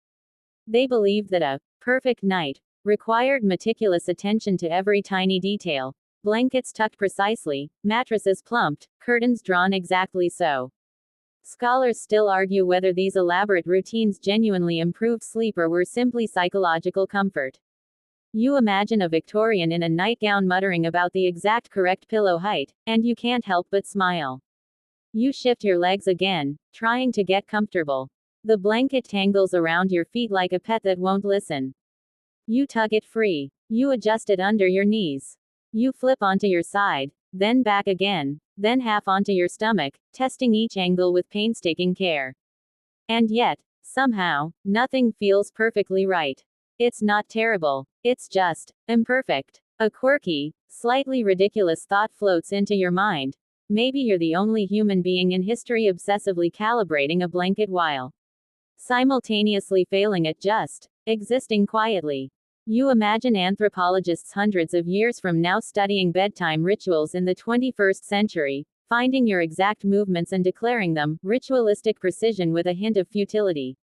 They believed that a perfect night required meticulous attention to every tiny detail. Blankets tucked precisely, mattresses plumped, curtains drawn exactly so. Scholars still argue whether these elaborate routines genuinely improved sleep or were simply psychological comfort. You imagine a Victorian in a nightgown muttering about the exact correct pillow height, and you can't help but smile. You shift your legs again, trying to get comfortable. The blanket tangles around your feet like a pet that won't listen. You tug it free. You adjust it under your knees. You flip onto your side, then back again, then half onto your stomach, testing each angle with painstaking care. And yet, somehow, nothing feels perfectly right. It's not terrible. It's just imperfect. A quirky, slightly ridiculous thought floats into your mind. Maybe you're the only human being in history obsessively calibrating a blanket while simultaneously failing at just existing quietly. You imagine anthropologists hundreds of years from now studying bedtime rituals in the 21st century, finding your exact movements and declaring them ritualistic precision with a hint of futility.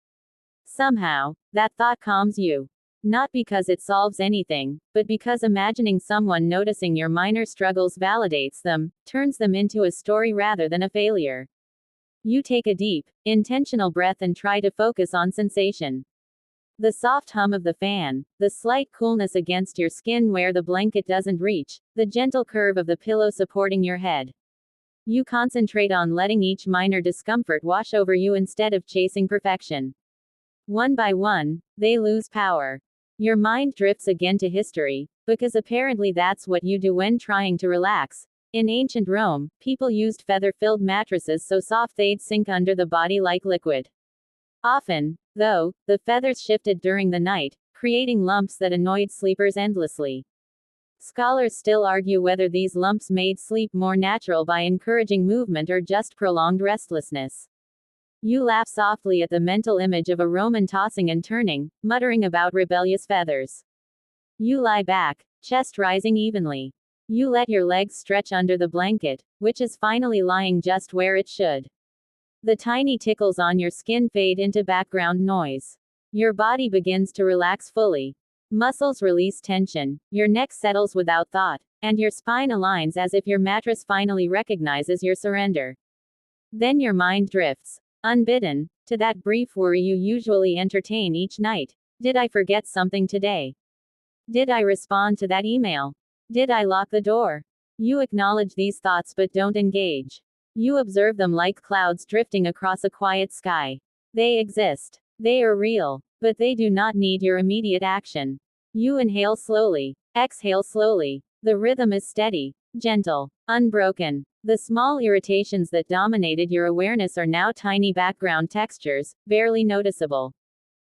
Somehow, that thought calms you. Not because it solves anything, but because imagining someone noticing your minor struggles validates them, turns them into a story rather than a failure. You take a deep, intentional breath and try to focus on sensation. The soft hum of the fan, the slight coolness against your skin where the blanket doesn't reach, the gentle curve of the pillow supporting your head. You concentrate on letting each minor discomfort wash over you instead of chasing perfection. One by one, they lose power. Your mind drifts again to history, because apparently that's what you do when trying to relax. In ancient Rome, people used feather-filled mattresses so soft they'd sink under the body like liquid. Often, though, the feathers shifted during the night, creating lumps that annoyed sleepers endlessly. Scholars still argue whether these lumps made sleep more natural by encouraging movement or just prolonged restlessness. You laugh softly at the mental image of a Roman tossing and turning, muttering about rebellious feathers. You lie back, chest rising evenly. You let your legs stretch under the blanket, which is finally lying just where it should. The tiny tickles on your skin fade into background noise. Your body begins to relax fully. Muscles release tension, your neck settles without thought, and your spine aligns as if your mattress finally recognizes your surrender. Then your mind drifts. unbidden, to that brief worry you usually entertain each night. Did I forget something today? Did I respond to that email? Did I lock the door? You acknowledge these thoughts but don't engage. You observe them like clouds drifting across a quiet sky. They exist. They are real. But they do not need your immediate action. You inhale slowly. Exhale slowly. The rhythm is steady, gentle, unbroken. The small irritations that dominated your awareness are now tiny background textures, barely noticeable.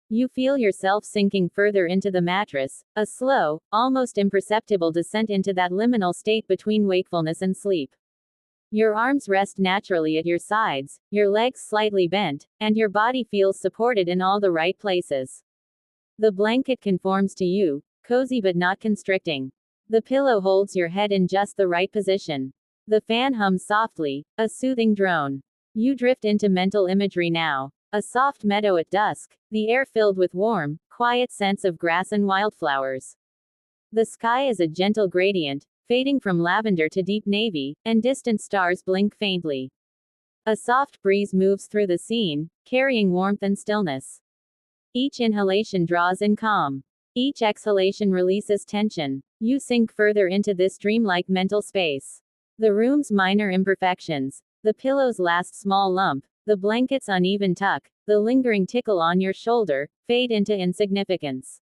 You feel yourself sinking further into the mattress, a slow, almost imperceptible descent into that liminal state between wakefulness and sleep. Your arms rest naturally at your sides, your legs slightly bent, and your body feels supported in all the right places. The blanket conforms to you, cozy but not constricting. The pillow holds your head in just the right position. The fan hums softly, a soothing drone. You drift into mental imagery now. A soft meadow at dusk, the air filled with warm, quiet scents of grass and wildflowers. The sky is a gentle gradient, fading from lavender to deep navy, and distant stars blink faintly. A soft breeze moves through the scene, carrying warmth and stillness. Each inhalation draws in calm. Each exhalation releases tension. You sink further into this dreamlike mental space. The room's minor imperfections, the pillow's last small lump, the blanket's uneven tuck, the lingering tickle on your shoulder, fade into insignificance.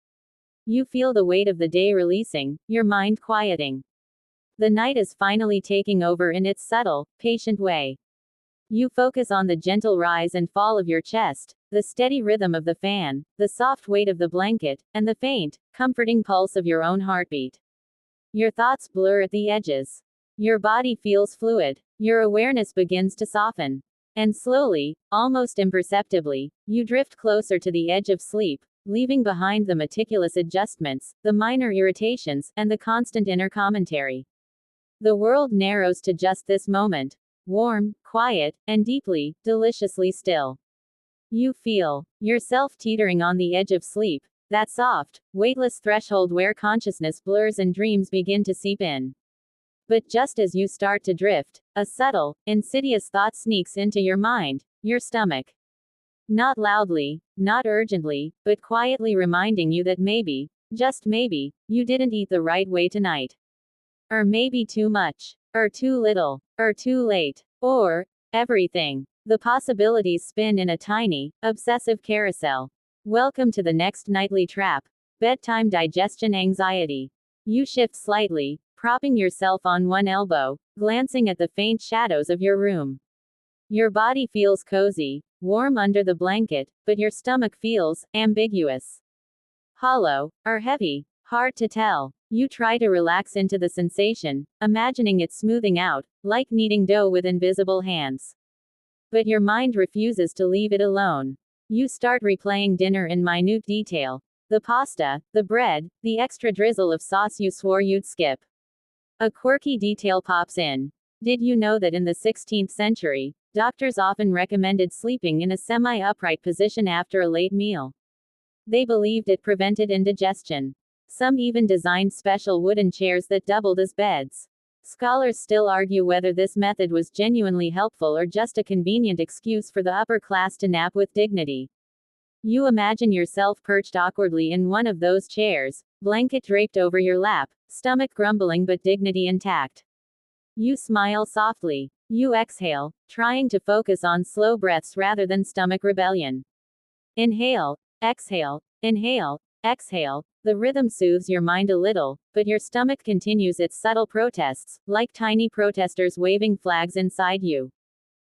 You feel the weight of the day releasing, your mind quieting. The night is finally taking over in its subtle, patient way. You focus on the gentle rise and fall of your chest, the steady rhythm of the fan, the soft weight of the blanket, and the faint, comforting pulse of your own heartbeat. Your thoughts blur at the edges. Your body feels fluid. Your awareness begins to soften. And slowly, almost imperceptibly, you drift closer to the edge of sleep, leaving behind the meticulous adjustments, the minor irritations, and the constant inner commentary. The world narrows to just this moment. Warm, quiet, and deeply, deliciously still. You feel yourself teetering on the edge of sleep, that soft, weightless threshold where consciousness blurs and dreams begin to seep in. But just as you start to drift, a subtle, insidious thought sneaks into your mind, your stomach. Not loudly, not urgently, but quietly reminding you that maybe, just maybe, you didn't eat the right way tonight. Or maybe too much. Or too little. Or too late. Or everything. The possibilities spin in a tiny, obsessive carousel. Welcome to the next nightly trap. Bedtime digestion anxiety. You shift slightly, propping yourself on one elbow, glancing at the faint shadows of your room. Your body feels cozy, warm under the blanket, but your stomach feels ambiguous. Hollow, or heavy, hard to tell. You try to relax into the sensation, imagining it smoothing out, like kneading dough with invisible hands. But your mind refuses to leave it alone. You start replaying dinner in minute detail. The pasta, the bread, the extra drizzle of sauce you swore you'd skip. A quirky detail pops in. Did you know that in the 16th century, doctors often recommended sleeping in a semi-upright position after a late meal? They believed it prevented indigestion. Some even designed special wooden chairs that doubled as beds. Scholars still argue whether this method was genuinely helpful or just a convenient excuse for the upper class to nap with dignity. You imagine yourself perched awkwardly in one of those chairs, blanket draped over your lap, stomach grumbling but dignity intact. You smile softly. You exhale, trying to focus on slow breaths rather than stomach rebellion. Inhale, exhale, inhale, exhale. The rhythm soothes your mind a little, but your stomach continues its subtle protests, like tiny protesters waving flags inside you.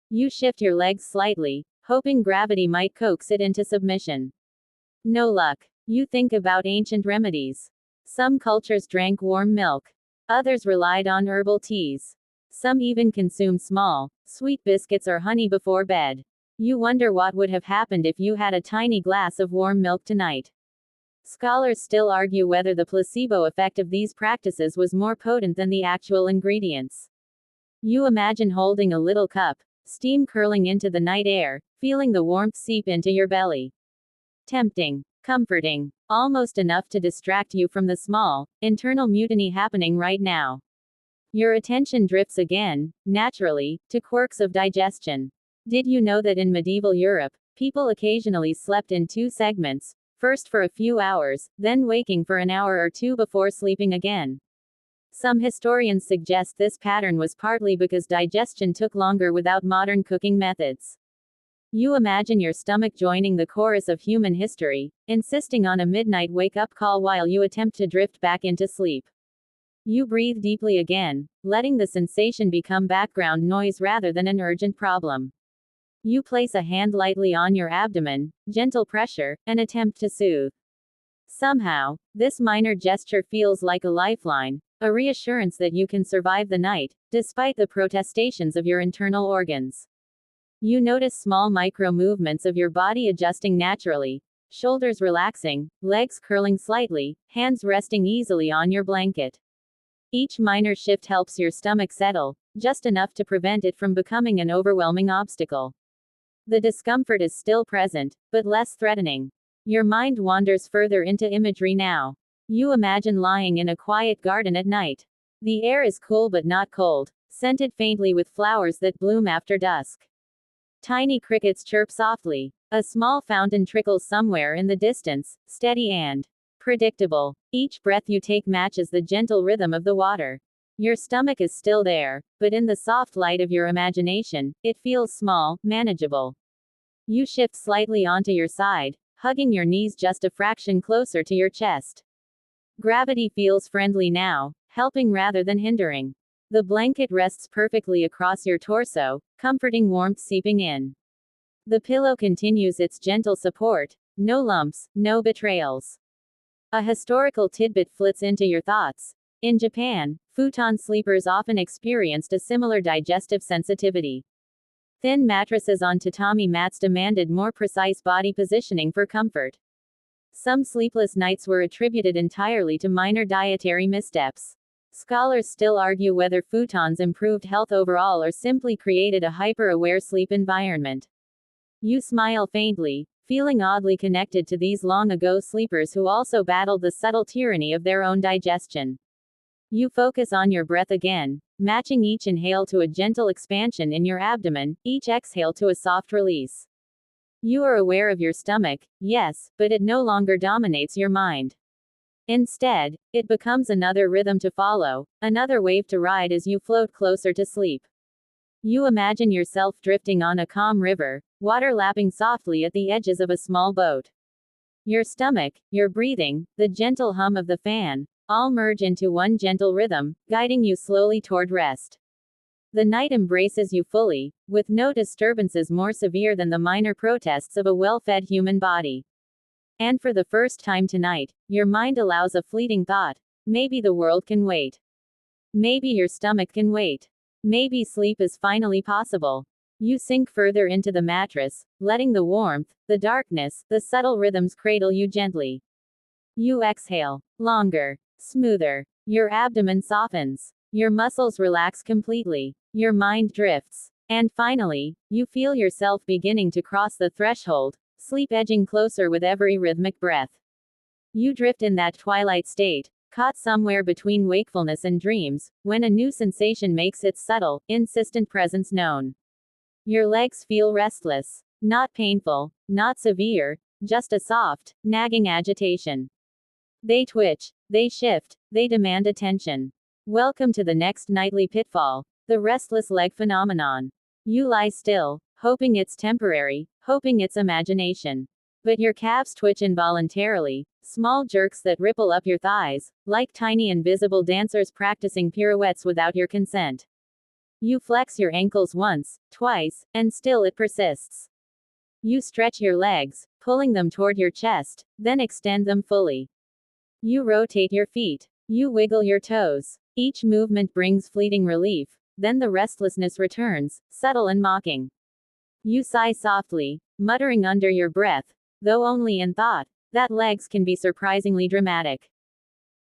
You shift your legs slightly, hoping gravity might coax it into submission. No luck. You think about ancient remedies. Some cultures drank warm milk. Others relied on herbal teas. Some even consumed small, sweet biscuits or honey before bed. You wonder what would have happened if you had a tiny glass of warm milk tonight. Scholars still argue whether the placebo effect of these practices was more potent than the actual ingredients. You imagine holding a little cup, steam curling into the night air, feeling the warmth seep into your belly. Tempting, comforting, almost enough to distract you from the small, internal mutiny happening right now. Your attention drifts again, naturally, to quirks of digestion. Did you know that in medieval Europe, people occasionally slept in two segments, first for a few hours, then waking for an hour or two before sleeping again? Some historians suggest this pattern was partly because digestion took longer without modern cooking methods. You imagine your stomach joining the chorus of human history, insisting on a midnight wake-up call while you attempt to drift back into sleep. You breathe deeply again, letting the sensation become background noise rather than an urgent problem. You place a hand lightly on your abdomen, gentle pressure, an attempt to soothe. Somehow, this minor gesture feels like a lifeline, a reassurance that you can survive the night, despite the protestations of your internal organs. You notice small micro movements of your body adjusting naturally, shoulders relaxing, legs curling slightly, hands resting easily on your blanket. Each minor shift helps your stomach settle, just enough to prevent it from becoming an overwhelming obstacle. The discomfort is still present, but less threatening. Your mind wanders further into imagery now. You imagine lying in a quiet garden at night. The air is cool but not cold, scented faintly with flowers that bloom after dusk. Tiny crickets chirp softly. A small fountain trickles somewhere in the distance, steady and predictable. Each breath you take matches the gentle rhythm of the water. Your stomach is still there, but in the soft light of your imagination, it feels small, manageable. You shift slightly onto your side, hugging your knees just a fraction closer to your chest. Gravity feels friendly now, helping rather than hindering. The blanket rests perfectly across your torso, comforting warmth seeping in. The pillow continues its gentle support, no lumps, no betrayals. A historical tidbit flits into your thoughts. In Japan, futon sleepers often experienced a similar digestive sensitivity. Thin mattresses on tatami mats demanded more precise body positioning for comfort. Some sleepless nights were attributed entirely to minor dietary missteps. Scholars still argue whether futons improved health overall or simply created a hyper-aware sleep environment. You smile faintly, feeling oddly connected to these long-ago sleepers who also battled the subtle tyranny of their own digestion. You focus on your breath again, matching each inhale to a gentle expansion in your abdomen, each exhale to a soft release. You are aware of your stomach, yes, but it no longer dominates your mind. Instead, it becomes another rhythm to follow, another wave to ride as you float closer to sleep. You imagine yourself drifting on a calm river, water lapping softly at the edges of a small boat. Your stomach, your breathing, the gentle hum of the fan, all merge into one gentle rhythm, guiding you slowly toward rest. The night embraces you fully, with no disturbances more severe than the minor protests of a well-fed human body. And for the first time tonight, your mind allows a fleeting thought. Maybe the world can wait. Maybe your stomach can wait. Maybe sleep is finally possible. You sink further into the mattress, letting the warmth, the darkness, the subtle rhythms cradle you gently. You exhale. Longer. Smoother. Your abdomen softens. Your muscles relax completely. Your mind drifts. And finally, you feel yourself beginning to cross the threshold, sleep edging closer with every rhythmic breath. You drift in that twilight state, caught somewhere between wakefulness and dreams, when a new sensation makes its subtle, insistent presence known. Your legs feel restless. Not painful, not severe, just a soft, nagging agitation. They twitch, they shift, they demand attention. Welcome to the next nightly pitfall, the restless leg phenomenon. You lie still, hoping it's temporary, hoping it's imagination. But your calves twitch involuntarily, small jerks that ripple up your thighs, like tiny invisible dancers practicing pirouettes without your consent. You flex your ankles once, twice, and still it persists. You stretch your legs, pulling them toward your chest, then extend them fully. You rotate your feet. You wiggle your toes. Each movement brings fleeting relief, then the restlessness returns, subtle and mocking. You sigh softly, muttering under your breath, though only in thought, that legs can be surprisingly dramatic.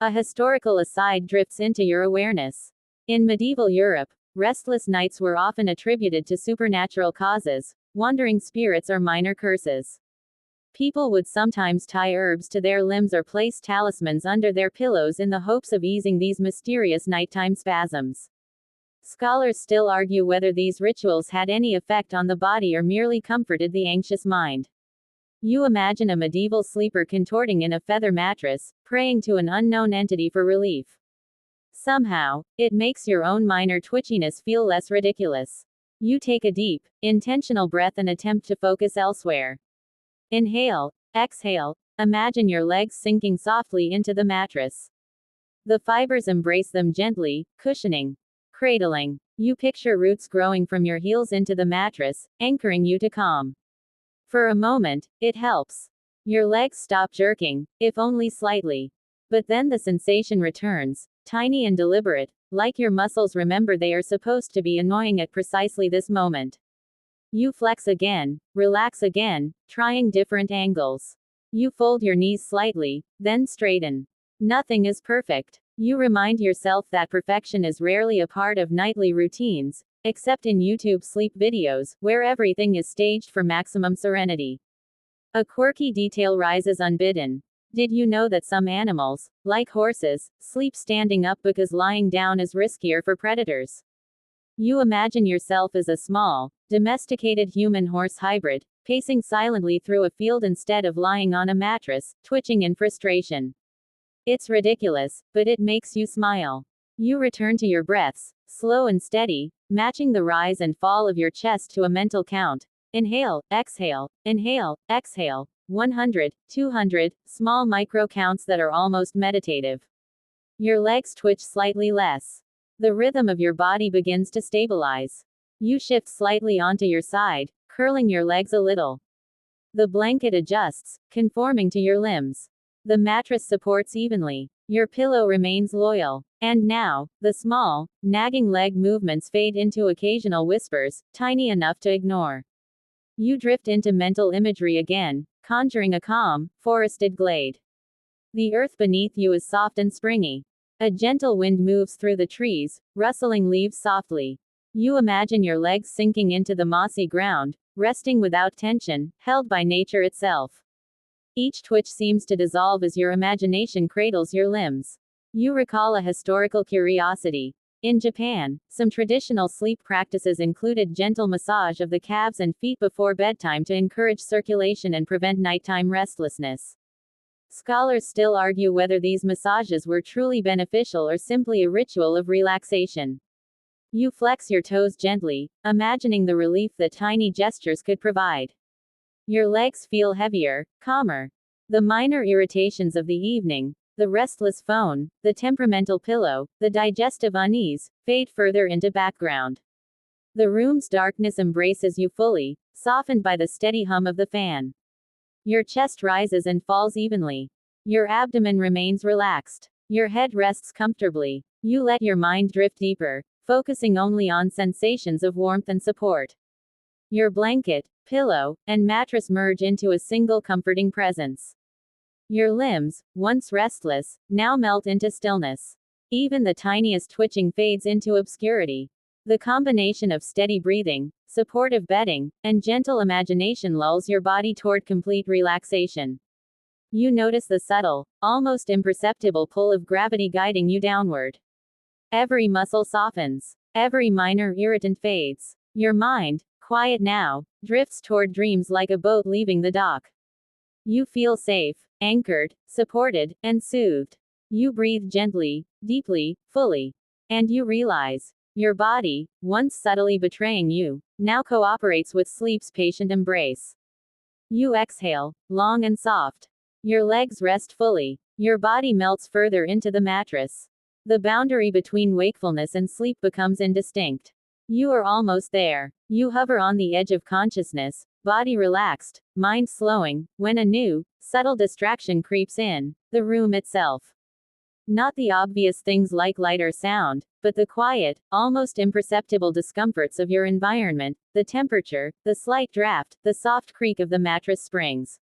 A historical aside drifts into your awareness. In medieval Europe, restless nights were often attributed to supernatural causes, wandering spirits or minor curses. People would sometimes tie herbs to their limbs or place talismans under their pillows in the hopes of easing these mysterious nighttime spasms. Scholars still argue whether these rituals had any effect on the body or merely comforted the anxious mind. You imagine a medieval sleeper contorting in a feather mattress, praying to an unknown entity for relief. Somehow, it makes your own minor twitchiness feel less ridiculous. You take a deep, intentional breath and attempt to focus elsewhere. Inhale, exhale, imagine your legs sinking softly into the mattress. The fibers embrace them gently, cushioning, cradling. You picture roots growing from your heels into the mattress, anchoring you to calm. For a moment, it helps. Your legs stop jerking, if only slightly. But then the sensation returns, tiny and deliberate, like your muscles remember they are supposed to be annoying at precisely this moment. You flex again, relax again, trying different angles. You fold your knees slightly, then straighten. Nothing is perfect. You remind yourself that perfection is rarely a part of nightly routines, except in YouTube sleep videos, where everything is staged for maximum serenity. A quirky detail rises unbidden. Did you know that some animals, like horses, sleep standing up because lying down is riskier for predators? You imagine yourself as a small, domesticated human-horse hybrid, pacing silently through a field instead of lying on a mattress, twitching in frustration. It's ridiculous, but it makes you smile. You return to your breaths, slow and steady, matching the rise and fall of your chest to a mental count. Inhale, exhale, 100, 200, small micro counts that are almost meditative. Your legs twitch slightly less. The rhythm of your body begins to stabilize. You shift slightly onto your side, curling your legs a little. The blanket adjusts, conforming to your limbs. The mattress supports evenly. Your pillow remains loyal. And now, the small, nagging leg movements fade into occasional whispers, tiny enough to ignore. You drift into mental imagery again, conjuring a calm, forested glade. The earth beneath you is soft and springy. A gentle wind moves through the trees, rustling leaves softly. You imagine your legs sinking into the mossy ground, resting without tension, held by nature itself. Each twitch seems to dissolve as your imagination cradles your limbs. You recall a historical curiosity. In Japan, some traditional sleep practices included gentle massage of the calves and feet before bedtime to encourage circulation and prevent nighttime restlessness. Scholars still argue whether these massages were truly beneficial or simply a ritual of relaxation. You flex your toes gently, imagining the relief that tiny gestures could provide. Your legs feel heavier, calmer. The minor irritations of the evening, the restless phone, the temperamental pillow, the digestive unease, fade further into background. The room's darkness embraces you fully, softened by the steady hum of the fan. Your chest rises and falls evenly. Your abdomen remains relaxed. Your head rests comfortably. You let your mind drift deeper, focusing only on sensations of warmth and support. Your blanket, pillow, and mattress merge into a single comforting presence. Your limbs, once restless, now melt into stillness. Even the tiniest twitching fades into obscurity. The combination of steady breathing, supportive bedding, and gentle imagination lulls your body toward complete relaxation. You notice the subtle, almost imperceptible pull of gravity guiding you downward. Every muscle softens. Every minor irritant fades. Your mind, quiet now, drifts toward dreams like a boat leaving the dock. You feel safe, anchored, supported, and soothed. You breathe gently, deeply, fully. And you realize, your body, once subtly betraying you, now cooperates with sleep's patient embrace. You exhale, long and soft. Your legs rest fully. Your body melts further into the mattress. The boundary between wakefulness and sleep becomes indistinct. You are almost there. You hover on the edge of consciousness, body relaxed, mind slowing, when a new, subtle distraction creeps in, the room itself. Not the obvious things like light or sound, but the quiet, almost imperceptible discomforts of your environment, the temperature, the slight draft, the soft creak of the mattress springs.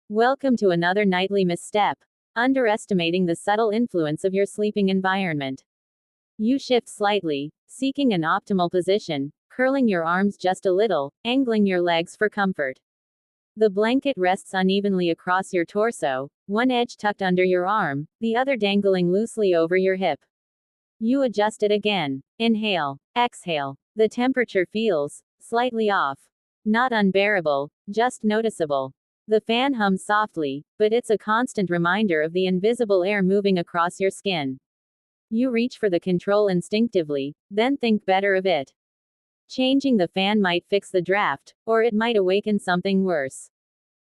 Welcome to another nightly misstep, underestimating the subtle influence of your sleeping environment. You shift slightly, seeking an optimal position, curling your arms just a little, angling your legs for comfort. The blanket rests unevenly across your torso, one edge tucked under your arm, the other dangling loosely over your hip. You adjust it again. Inhale. Exhale. The temperature feels slightly off. Not unbearable, just noticeable. The fan hums softly, but it's a constant reminder of the invisible air moving across your skin. You reach for the control instinctively, then think better of it. Changing the fan might fix the draft, or it might awaken something worse.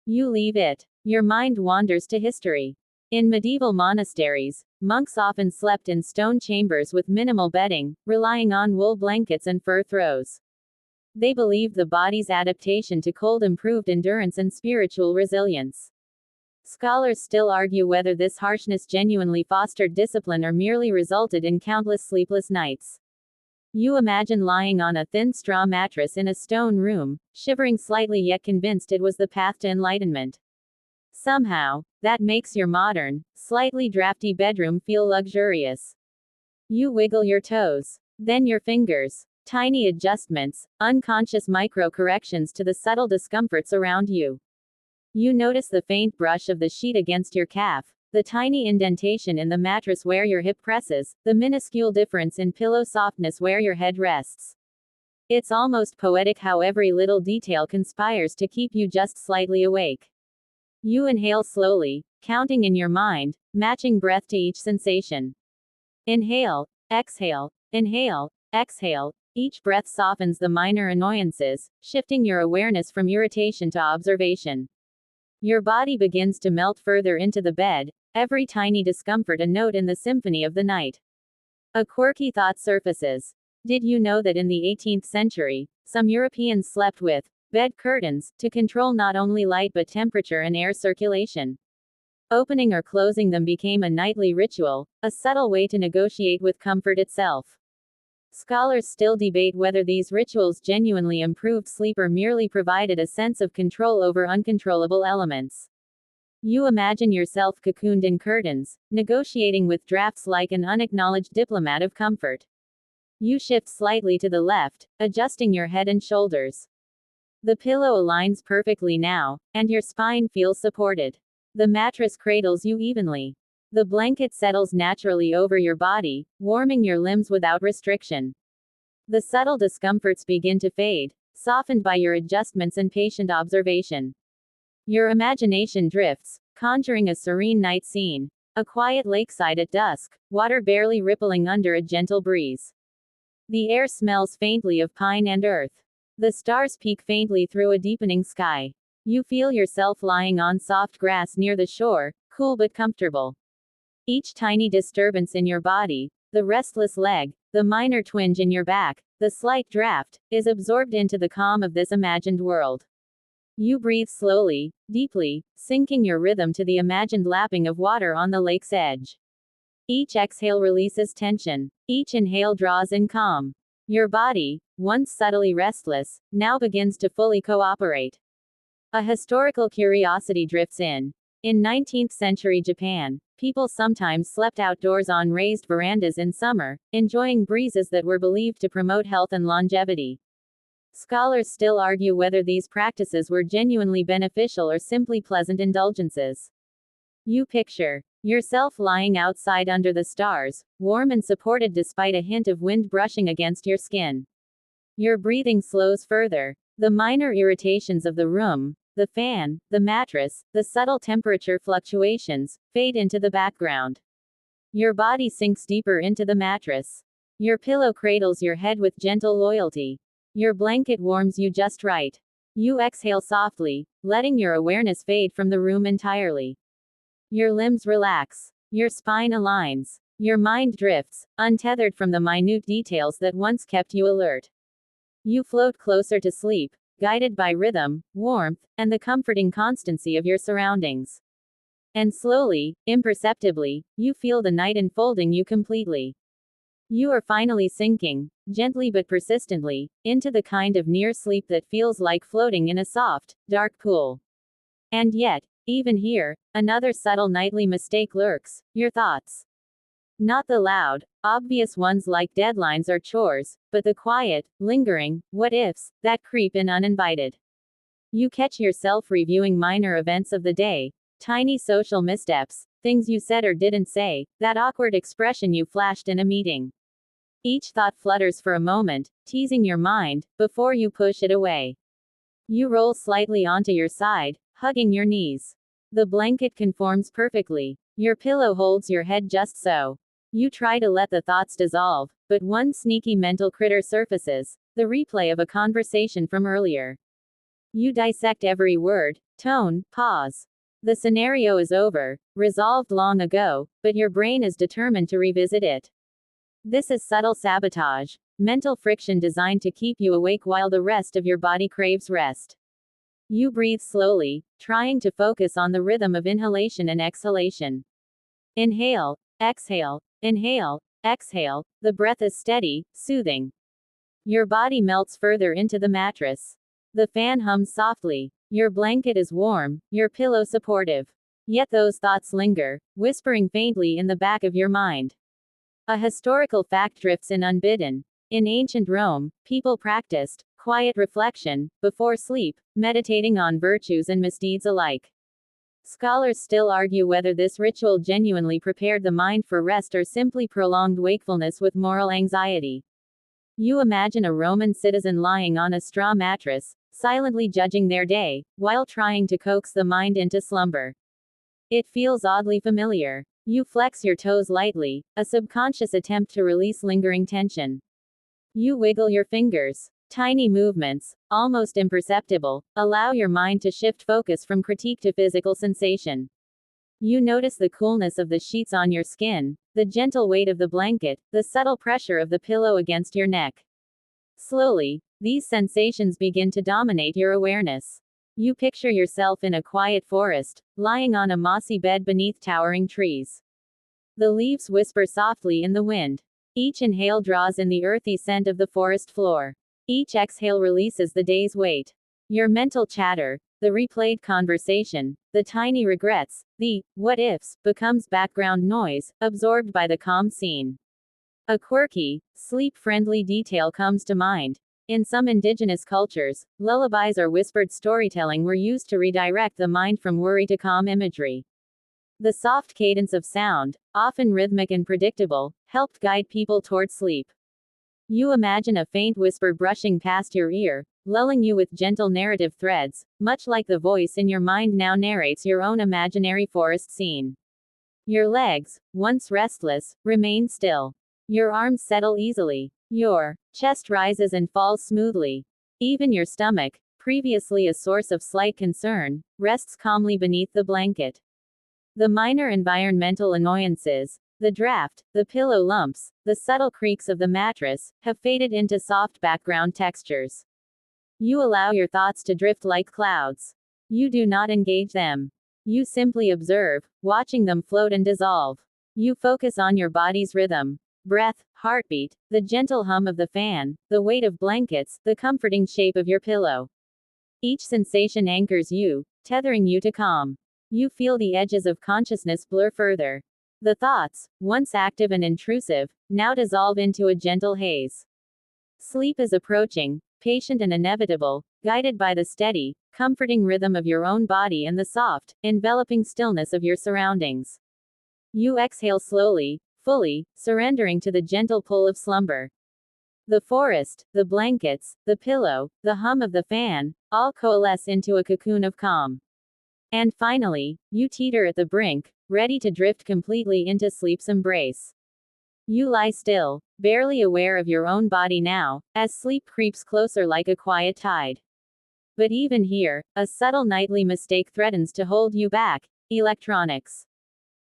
You leave it. Your mind wanders to history. In medieval monasteries, monks often slept in stone chambers with minimal bedding, relying on wool blankets and fur throws. They believed the body's adaptation to cold improved endurance and spiritual resilience. Scholars still argue whether this harshness genuinely fostered discipline or merely resulted in countless sleepless nights. You imagine lying on a thin straw mattress in a stone room, shivering slightly yet convinced it was the path to enlightenment. Somehow, that makes your modern, slightly drafty bedroom feel luxurious. You wiggle your toes, then your fingers. Tiny adjustments, unconscious micro-corrections to the subtle discomforts around you. You notice the faint brush of the sheet against your calf, the tiny indentation in the mattress where your hip presses, the minuscule difference in pillow softness where your head rests. It's almost poetic how every little detail conspires to keep you just slightly awake. You inhale slowly, counting in your mind, matching breath to each sensation. Inhale, exhale, inhale, exhale. Each breath softens the minor annoyances, shifting your awareness from irritation to observation. Your body begins to melt further into the bed, every tiny discomfort a note in the symphony of the night. A quirky thought surfaces. Did you know that in the 18th century, some Europeans slept with bed curtains to control not only light but temperature and air circulation? Opening or closing them became a nightly ritual, a subtle way to negotiate with comfort itself. Scholars still debate whether these rituals genuinely improved sleep or merely provided a sense of control over uncontrollable elements. You imagine yourself cocooned in curtains, negotiating with drafts like an unacknowledged diplomat of comfort. You shift slightly to the left, adjusting your head and shoulders. The pillow aligns perfectly now, and your spine feels supported. The mattress cradles you evenly. The blanket settles naturally over your body, warming your limbs without restriction. The subtle discomforts begin to fade, softened by your adjustments and patient observation. Your imagination drifts, conjuring a serene night scene. A quiet lakeside at dusk, water barely rippling under a gentle breeze. The air smells faintly of pine and earth. The stars peek faintly through a deepening sky. You feel yourself lying on soft grass near the shore, cool but comfortable. Each tiny disturbance in your body, the restless leg, the minor twinge in your back, the slight draft, is absorbed into the calm of this imagined world. You breathe slowly, deeply, syncing your rhythm to the imagined lapping of water on the lake's edge. Each exhale releases tension. Each inhale draws in calm. Your body, once subtly restless, now begins to fully cooperate. A historical curiosity drifts in. In 19th century Japan, people sometimes slept outdoors on raised verandas in summer, enjoying breezes that were believed to promote health and longevity. Scholars still argue whether these practices were genuinely beneficial or simply pleasant indulgences. You picture yourself lying outside under the stars, warm and supported despite a hint of wind brushing against your skin. Your breathing slows further. The minor irritations of the room, the fan, the mattress, the subtle temperature fluctuations, fade into the background. Your body sinks deeper into the mattress. Your pillow cradles your head with gentle loyalty. Your blanket warms you just right. You exhale softly, letting your awareness fade from the room entirely. Your limbs relax. Your spine aligns. Your mind drifts, untethered from the minute details that once kept you alert. You float closer to sleep, guided by rhythm, warmth, and the comforting constancy of your surroundings. And slowly, imperceptibly, you feel the night enfolding you completely. You are finally sinking, gently but persistently, into the kind of near sleep that feels like floating in a soft, dark pool. And yet, even here, another subtle nightly mistake lurks: your thoughts. Not the loud, obvious ones like deadlines or chores, but the quiet, lingering what-ifs that creep in uninvited. You catch yourself reviewing minor events of the day, tiny social missteps, things you said or didn't say, that awkward expression you flashed in a meeting. Each thought flutters for a moment, teasing your mind, before you push it away. You roll slightly onto your side, hugging your knees. The blanket conforms perfectly. Your pillow holds your head just so. You try to let the thoughts dissolve, but one sneaky mental critter surfaces, the replay of a conversation from earlier. You dissect every word, tone, pause. The scenario is over, resolved long ago, but your brain is determined to revisit it. This is subtle sabotage, mental friction designed to keep you awake while the rest of your body craves rest. You breathe slowly, trying to focus on the rhythm of inhalation and exhalation. Inhale, exhale, inhale, exhale, the breath is steady, soothing. Your body melts further into the mattress. The fan hums softly. Your blanket is warm, your pillow supportive. Yet those thoughts linger, whispering faintly in the back of your mind. A historical fact drifts in unbidden. In ancient Rome, people practiced quiet reflection before sleep, meditating on virtues and misdeeds alike. Scholars still argue whether this ritual genuinely prepared the mind for rest or simply prolonged wakefulness with moral anxiety. You imagine a Roman citizen lying on a straw mattress, silently judging their day, while trying to coax the mind into slumber. It feels oddly familiar. You flex your toes lightly, a subconscious attempt to release lingering tension. You wiggle your fingers. Tiny movements, almost imperceptible, allow your mind to shift focus from critique to physical sensation. You notice the coolness of the sheets on your skin, the gentle weight of the blanket, the subtle pressure of the pillow against your neck. Slowly, these sensations begin to dominate your awareness. You picture yourself in a quiet forest, lying on a mossy bed beneath towering trees. The leaves whisper softly in the wind. Each inhale draws in the earthy scent of the forest floor. Each exhale releases the day's weight. Your mental chatter, the replayed conversation, the tiny regrets, the what-ifs, becomes background noise, absorbed by the calm scene. A quirky, sleep-friendly detail comes to mind. In some indigenous cultures, lullabies or whispered storytelling were used to redirect the mind from worry to calm imagery. The soft cadence of sound, often rhythmic and predictable, helped guide people toward sleep. You imagine a faint whisper brushing past your ear, lulling you with gentle narrative threads, much like the voice in your mind now narrates your own imaginary forest scene. Your legs, once restless, remain still. Your arms settle easily. Your chest rises and falls smoothly. Even your stomach, previously a source of slight concern, rests calmly beneath the blanket. The minor environmental annoyances, the draft, the pillow lumps, the subtle creaks of the mattress, have faded into soft background textures. You allow your thoughts to drift like clouds. You do not engage them. You simply observe, watching them float and dissolve. You focus on your body's rhythm. Breath, heartbeat, the gentle hum of the fan, the weight of blankets, the comforting shape of your pillow. Each sensation anchors you, tethering you to calm. You feel the edges of consciousness blur further. The thoughts, once active and intrusive, now dissolve into a gentle haze. Sleep is approaching, patient and inevitable, guided by the steady, comforting rhythm of your own body and the soft, enveloping stillness of your surroundings. You exhale slowly, fully, surrendering to the gentle pull of slumber. The forest, the blankets, the pillow, the hum of the fan, all coalesce into a cocoon of calm. And finally, you teeter at the brink, ready to drift completely into sleep's embrace. You lie still, barely aware of your own body now, as sleep creeps closer like a quiet tide. But even here, a subtle nightly mistake threatens to hold you back: electronics.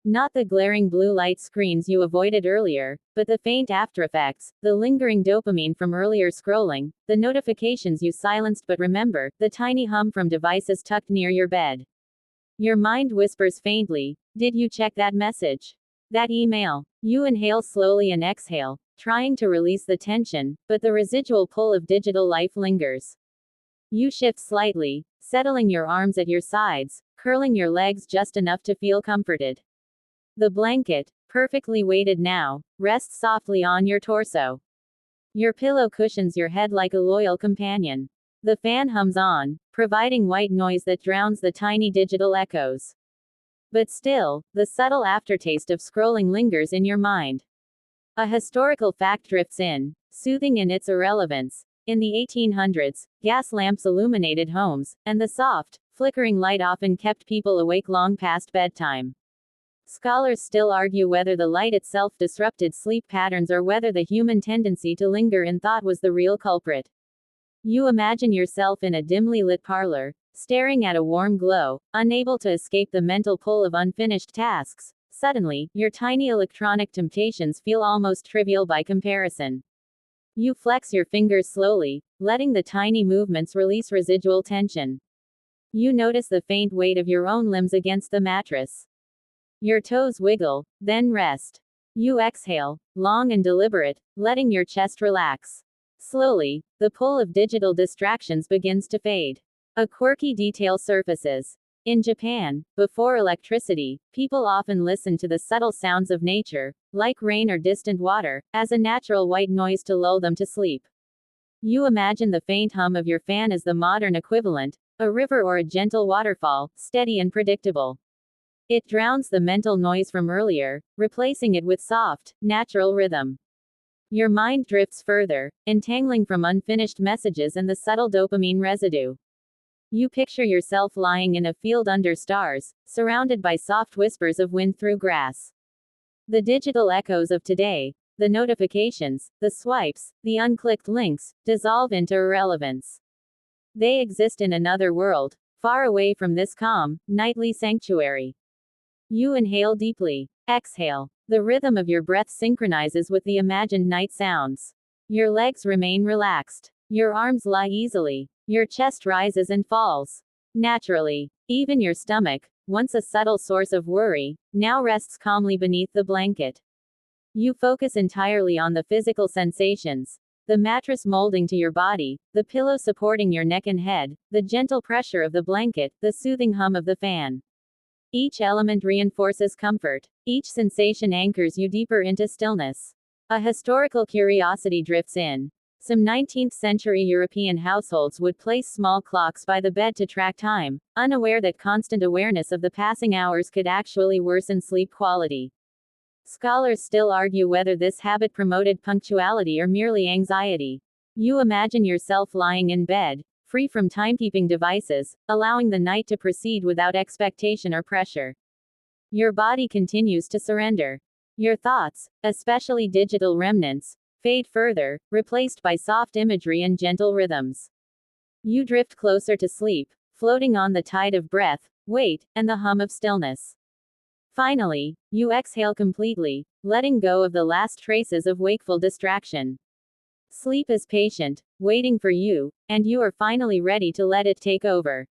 Not the glaring blue light screens you avoided earlier, but the faint aftereffects, the lingering dopamine from earlier scrolling, the notifications you silenced but remember, the tiny hum from devices tucked near your bed. Your mind whispers faintly, "Did you check that message? That email?" You inhale slowly and exhale, trying to release the tension, but the residual pull of digital life lingers. You shift slightly, settling your arms at your sides, curling your legs just enough to feel comforted. The blanket, perfectly weighted now, rests softly on your torso. Your pillow cushions your head like a loyal companion. The fan hums on, providing white noise that drowns the tiny digital echoes. But still, the subtle aftertaste of scrolling lingers in your mind. A historical fact drifts in, soothing in its irrelevance. In the 1800s, gas lamps illuminated homes, and the soft, flickering light often kept people awake long past bedtime. Scholars still argue whether the light itself disrupted sleep patterns or whether the human tendency to linger in thought was the real culprit. You imagine yourself in a dimly lit parlor, staring at a warm glow, unable to escape the mental pull of unfinished tasks. Suddenly, your tiny electronic temptations feel almost trivial by comparison. You flex your fingers slowly, letting the tiny movements release residual tension. You notice the faint weight of your own limbs against the mattress. Your toes wiggle, then rest. You exhale, long and deliberate, letting your chest relax. Slowly, the pull of digital distractions begins to fade. A quirky detail surfaces. In Japan, before electricity, people often listened to the subtle sounds of nature, like rain or distant water, as a natural white noise to lull them to sleep. You imagine the faint hum of your fan as the modern equivalent, a river or a gentle waterfall, steady and predictable. It drowns the mental noise from earlier, replacing it with soft, natural rhythm. Your mind drifts further, entangling from unfinished messages and the subtle dopamine residue. You picture yourself lying in a field under stars, surrounded by soft whispers of wind through grass. The digital echoes of today, the notifications, the swipes, the unclicked links, dissolve into irrelevance. They exist in another world, far away from this calm, nightly sanctuary. You inhale deeply. Exhale. The rhythm of your breath synchronizes with the imagined night sounds. Your legs remain relaxed. Your arms lie easily. Your chest rises and falls naturally. Even your stomach, once a subtle source of worry, now rests calmly beneath the blanket. You focus entirely on the physical sensations. The mattress molding to your body, the pillow supporting your neck and head, the gentle pressure of the blanket, the soothing hum of the fan. Each element reinforces comfort. Each sensation anchors you deeper into stillness. A historical curiosity drifts in. Some 19th century European households would place small clocks by the bed to track time, unaware that constant awareness of the passing hours could actually worsen sleep quality. Scholars still argue whether this habit promoted punctuality or merely anxiety. You imagine yourself lying in bed, free from timekeeping devices, allowing the night to proceed without expectation or pressure. Your body continues to surrender. Your thoughts, especially digital remnants, fade further, replaced by soft imagery and gentle rhythms. You drift closer to sleep, floating on the tide of breath, weight, and the hum of stillness. Finally, you exhale completely, letting go of the last traces of wakeful distraction. Sleep is patient, waiting for you, and you are finally ready to let it take over.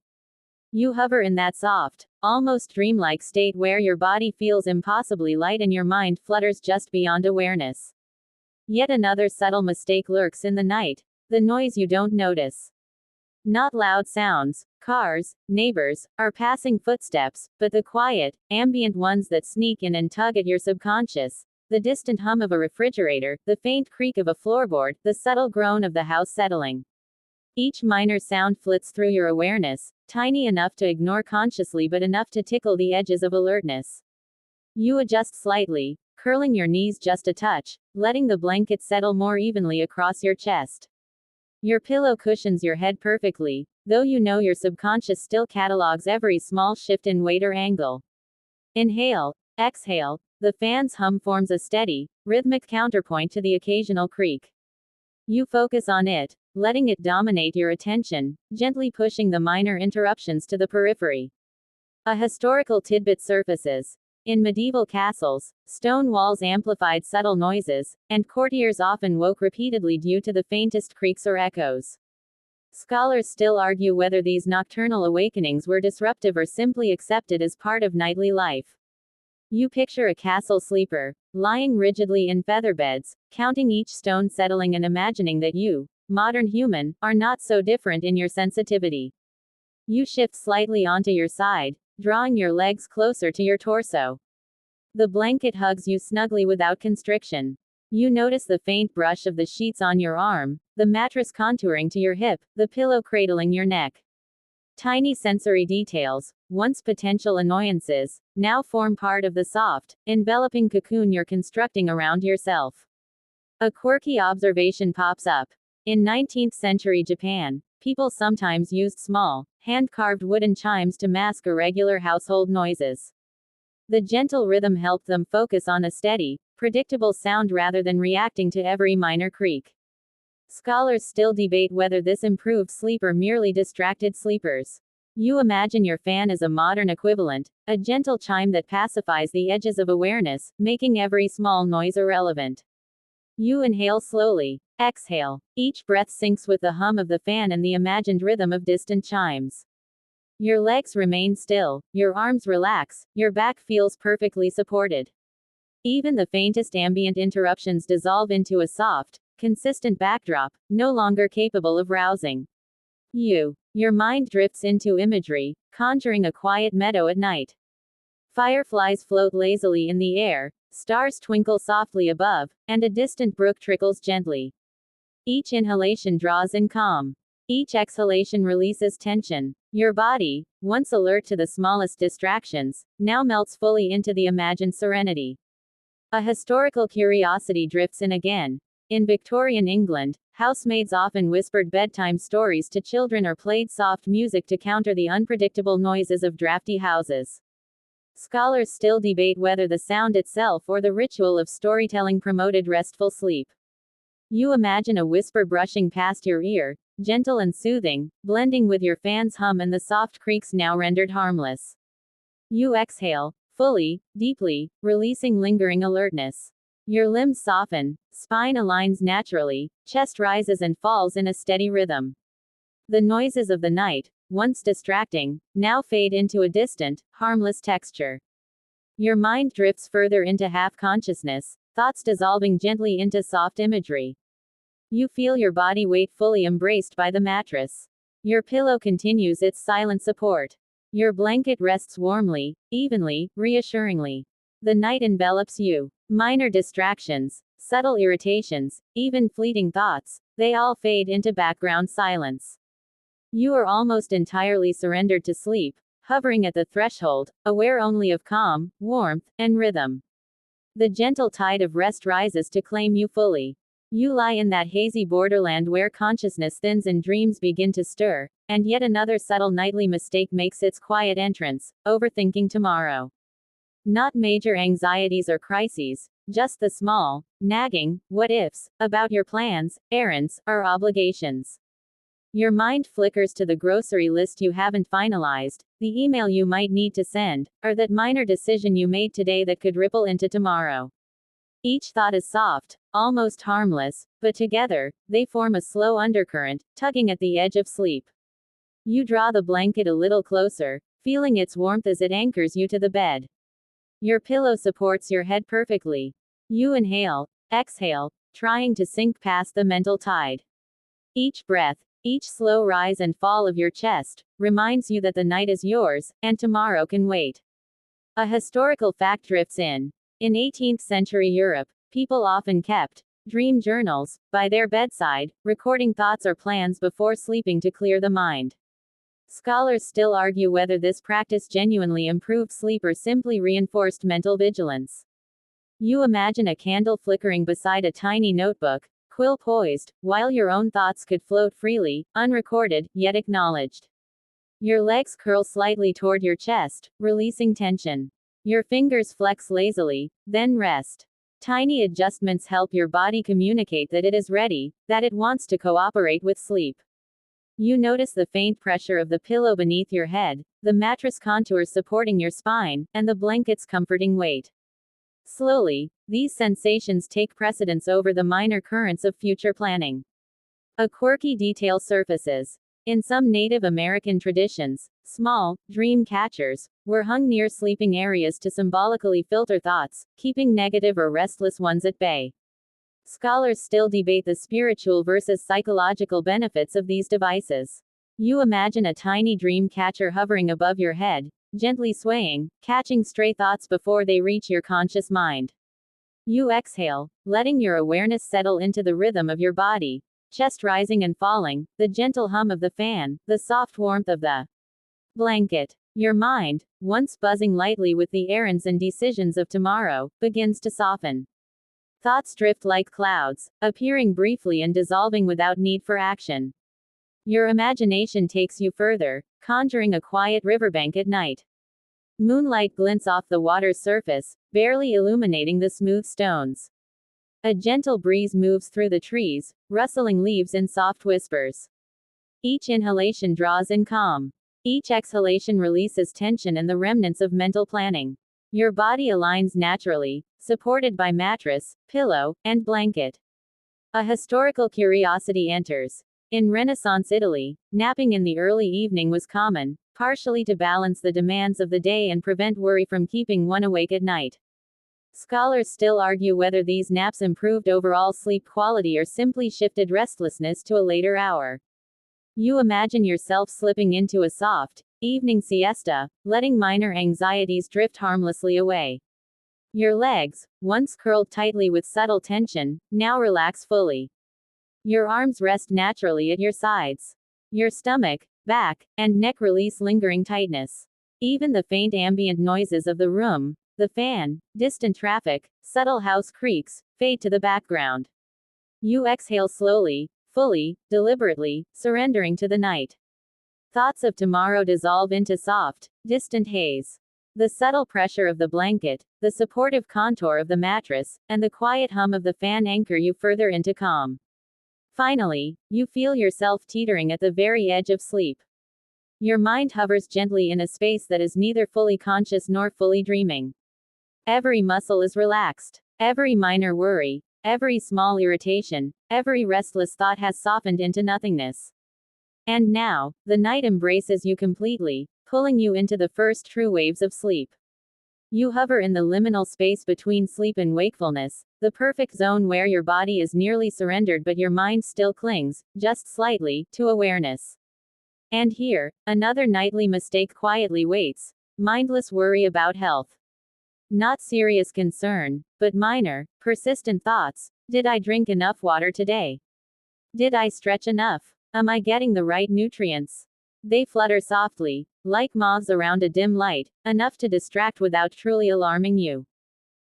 You hover in that soft, almost dreamlike state where your body feels impossibly light and your mind flutters just beyond awareness. Yet another subtle mistake lurks in the night, the noise you don't notice. Not loud sounds, cars, neighbors, or passing footsteps, but the quiet, ambient ones that sneak in and tug at your subconscious. The distant hum of a refrigerator, the faint creak of a floorboard, the subtle groan of the house settling. Each minor sound flits through your awareness, tiny enough to ignore consciously but enough to tickle the edges of alertness. You adjust slightly, curling your knees just a touch, letting the blanket settle more evenly across your chest. Your pillow cushions your head perfectly, though you know your subconscious still catalogs every small shift in weight or angle. Inhale, exhale. The fan's hum forms a steady, rhythmic counterpoint to the occasional creak. You focus on it, letting it dominate your attention, gently pushing the minor interruptions to the periphery. A historical tidbit surfaces. In medieval castles, stone walls amplified subtle noises, and courtiers often woke repeatedly due to the faintest creaks or echoes. Scholars still argue whether these nocturnal awakenings were disruptive or simply accepted as part of nightly life. You picture a castle sleeper, lying rigidly in featherbeds, counting each stone settling and imagining that you, modern human, are not so different in your sensitivity. You shift slightly onto your side, drawing your legs closer to your torso. The blanket hugs you snugly without constriction. You notice the faint brush of the sheets on your arm, the mattress contouring to your hip, the pillow cradling your neck. Tiny sensory details, once potential annoyances, now form part of the soft, enveloping cocoon you're constructing around yourself. A quirky observation pops up. In 19th century Japan, people sometimes used small, hand-carved wooden chimes to mask irregular household noises. The gentle rhythm helped them focus on a steady, predictable sound rather than reacting to every minor creak. Scholars still debate whether this improved sleep or merely distracted sleepers. You imagine your fan as a modern equivalent, a gentle chime that pacifies the edges of awareness, making every small noise irrelevant. You inhale slowly, exhale. Each breath syncs with the hum of the fan and the imagined rhythm of distant chimes. Your legs remain still, your arms relax, your back feels perfectly supported. Even the faintest ambient interruptions dissolve into a soft, consistent backdrop, no longer capable of rousing you. Your mind drifts into imagery, conjuring a quiet meadow at night. Fireflies float lazily in the air, stars twinkle softly above, and a distant brook trickles gently. Each inhalation draws in calm. Each exhalation releases tension. Your body, once alert to the smallest distractions, now melts fully into the imagined serenity. A historical curiosity drifts in again. In Victorian England, housemaids often whispered bedtime stories to children or played soft music to counter the unpredictable noises of drafty houses. Scholars still debate whether the sound itself or the ritual of storytelling promoted restful sleep. You imagine a whisper brushing past your ear, gentle and soothing, blending with your fan's hum and the soft creaks now rendered harmless. You exhale, fully, deeply, releasing lingering alertness. Your limbs soften, spine aligns naturally, chest rises and falls in a steady rhythm. The noises of the night, once distracting, now fade into a distant, harmless texture. Your mind drifts further into half-consciousness, thoughts dissolving gently into soft imagery. You feel your body weight fully embraced by the mattress. Your pillow continues its silent support. Your blanket rests warmly, evenly, reassuringly. The night envelops you. Minor distractions, subtle irritations, even fleeting thoughts, they all fade into background silence. You are almost entirely surrendered to sleep, hovering at the threshold, aware only of calm, warmth, and rhythm. The gentle tide of rest rises to claim you fully. You lie in that hazy borderland where consciousness thins and dreams begin to stir, and yet another subtle nightly mistake makes its quiet entrance, overthinking tomorrow. Not major anxieties or crises, just the small, nagging, what-ifs, about your plans, errands, or obligations. Your mind flickers to the grocery list you haven't finalized, the email you might need to send, or that minor decision you made today that could ripple into tomorrow. Each thought is soft, almost harmless, but together, they form a slow undercurrent, tugging at the edge of sleep. You draw the blanket a little closer, feeling its warmth as it anchors you to the bed. Your pillow supports your head perfectly. You inhale, exhale, trying to sink past the mental tide. Each breath, each slow rise and fall of your chest, reminds you that the night is yours, and tomorrow can wait. A historical fact drifts in. In 18th century Europe, people often kept dream journals by their bedside, recording thoughts or plans before sleeping to clear the mind. Scholars still argue whether this practice genuinely improved sleep or simply reinforced mental vigilance. You imagine a candle flickering beside a tiny notebook, quill poised, while your own thoughts could float freely, unrecorded, yet acknowledged. Your legs curl slightly toward your chest, releasing tension. Your fingers flex lazily, then rest. Tiny adjustments help your body communicate that it is ready, that it wants to cooperate with sleep. You notice the faint pressure of the pillow beneath your head, the mattress contours supporting your spine, and the blanket's comforting weight. Slowly, these sensations take precedence over the minor currents of future planning. A quirky detail surfaces. In some Native American traditions, small, dream catchers were hung near sleeping areas to symbolically filter thoughts, keeping negative or restless ones at bay. Scholars still debate the spiritual versus psychological benefits of these devices. You imagine a tiny dream catcher hovering above your head, gently swaying, catching stray thoughts before they reach your conscious mind. You exhale, letting your awareness settle into the rhythm of your body, chest rising and falling, the gentle hum of the fan, the soft warmth of the Blanket. Your mind, once buzzing lightly with the errands and decisions of tomorrow, begins to soften. Thoughts drift like clouds, appearing briefly and dissolving without need for action. Your imagination takes you further, conjuring a quiet riverbank at night. Moonlight glints off the water's surface, barely illuminating the smooth stones. A gentle breeze moves through the trees, rustling leaves in soft whispers. Each inhalation draws in calm. Each exhalation releases tension and the remnants of mental planning. Your body aligns naturally, supported by mattress, pillow, and blanket. A historical curiosity enters. In Renaissance Italy, napping in the early evening was common, partially to balance the demands of the day and prevent worry from keeping one awake at night. Scholars still argue whether these naps improved overall sleep quality or simply shifted restlessness to a later hour. You imagine yourself slipping into a soft, evening siesta, letting minor anxieties drift harmlessly away. Your legs, once curled tightly with subtle tension, now relax fully. Your arms rest naturally at your sides. Your stomach, back, and neck release lingering tightness. Even the faint ambient noises of the room, the fan, distant traffic, subtle house creaks, fade to the background. You exhale slowly, fully, deliberately, surrendering to the night. Thoughts of tomorrow dissolve into soft, distant haze. The subtle pressure of the blanket, the supportive contour of the mattress, and the quiet hum of the fan anchor you further into calm. Finally, you feel yourself teetering at the very edge of sleep. Your mind hovers gently in a space that is neither fully conscious nor fully dreaming. Every muscle is relaxed. Every minor worry, every small irritation, every restless thought has softened into nothingness. And now, the night embraces you completely, pulling you into the first true waves of sleep. You hover in the liminal space between sleep and wakefulness, the perfect zone where your body is nearly surrendered but your mind still clings, just slightly, to awareness. And here, another nightly mistake quietly waits: mindless worry about health. Not serious concern, but minor, persistent thoughts. Did I drink enough water today? Did I stretch enough? Am I getting the right nutrients? They flutter softly, like moths around a dim light, enough to distract without truly alarming you.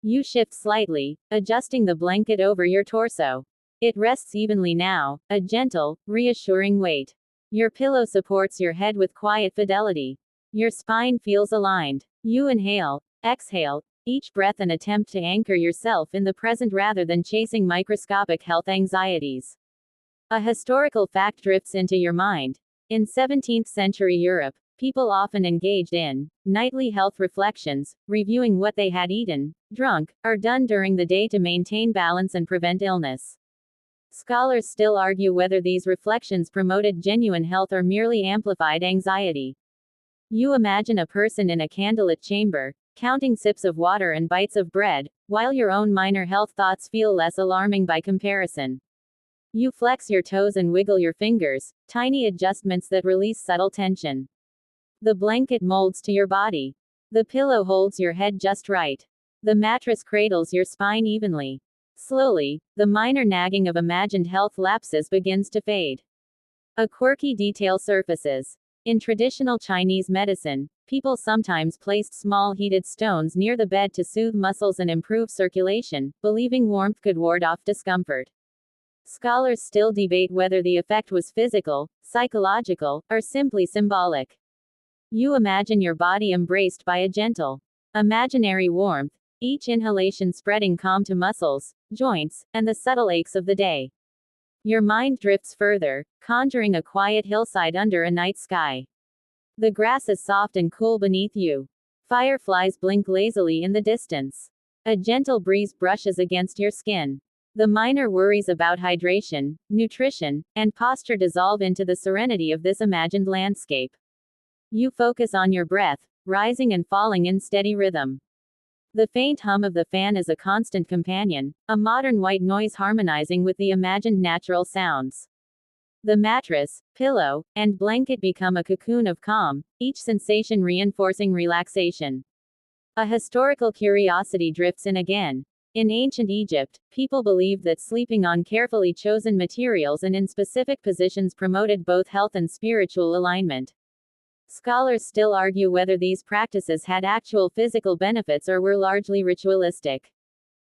You shift slightly, adjusting the blanket over your torso. It rests evenly now, a gentle, reassuring weight. Your pillow supports your head with quiet fidelity. Your spine feels aligned. You inhale, exhale, each breath an attempt to anchor yourself in the present rather than chasing microscopic health anxieties. A historical fact drifts into your mind. In 17th century Europe, people often engaged in nightly health reflections, reviewing what they had eaten, drunk, or done during the day to maintain balance and prevent illness. Scholars still argue whether these reflections promoted genuine health or merely amplified anxiety. You imagine a person in a candlelit chamber, counting sips of water and bites of bread, while your own minor health thoughts feel less alarming by comparison. You flex your toes and wiggle your fingers, tiny adjustments that release subtle tension. The blanket molds to your body. The pillow holds your head just right. The mattress cradles your spine evenly. Slowly, the minor nagging of imagined health lapses begins to fade. A quirky detail surfaces. In traditional Chinese medicine, people sometimes placed small heated stones near the bed to soothe muscles and improve circulation, believing warmth could ward off discomfort. Scholars still debate whether the effect was physical, psychological, or simply symbolic. You imagine your body embraced by a gentle, imaginary warmth, each inhalation spreading calm to muscles, joints, and the subtle aches of the day. Your mind drifts further, conjuring a quiet hillside under a night sky. The grass is soft and cool beneath you. Fireflies blink lazily in the distance. A gentle breeze brushes against your skin. The minor worries about hydration, nutrition, and posture dissolve into the serenity of this imagined landscape. You focus on your breath, rising and falling in steady rhythm. The faint hum of the fan is a constant companion, a modern white noise harmonizing with the imagined natural sounds. The mattress, pillow, and blanket become a cocoon of calm, each sensation reinforcing relaxation. A historical curiosity drifts in again. In ancient Egypt, people believed that sleeping on carefully chosen materials and in specific positions promoted both health and spiritual alignment. Scholars still argue whether these practices had actual physical benefits or were largely ritualistic.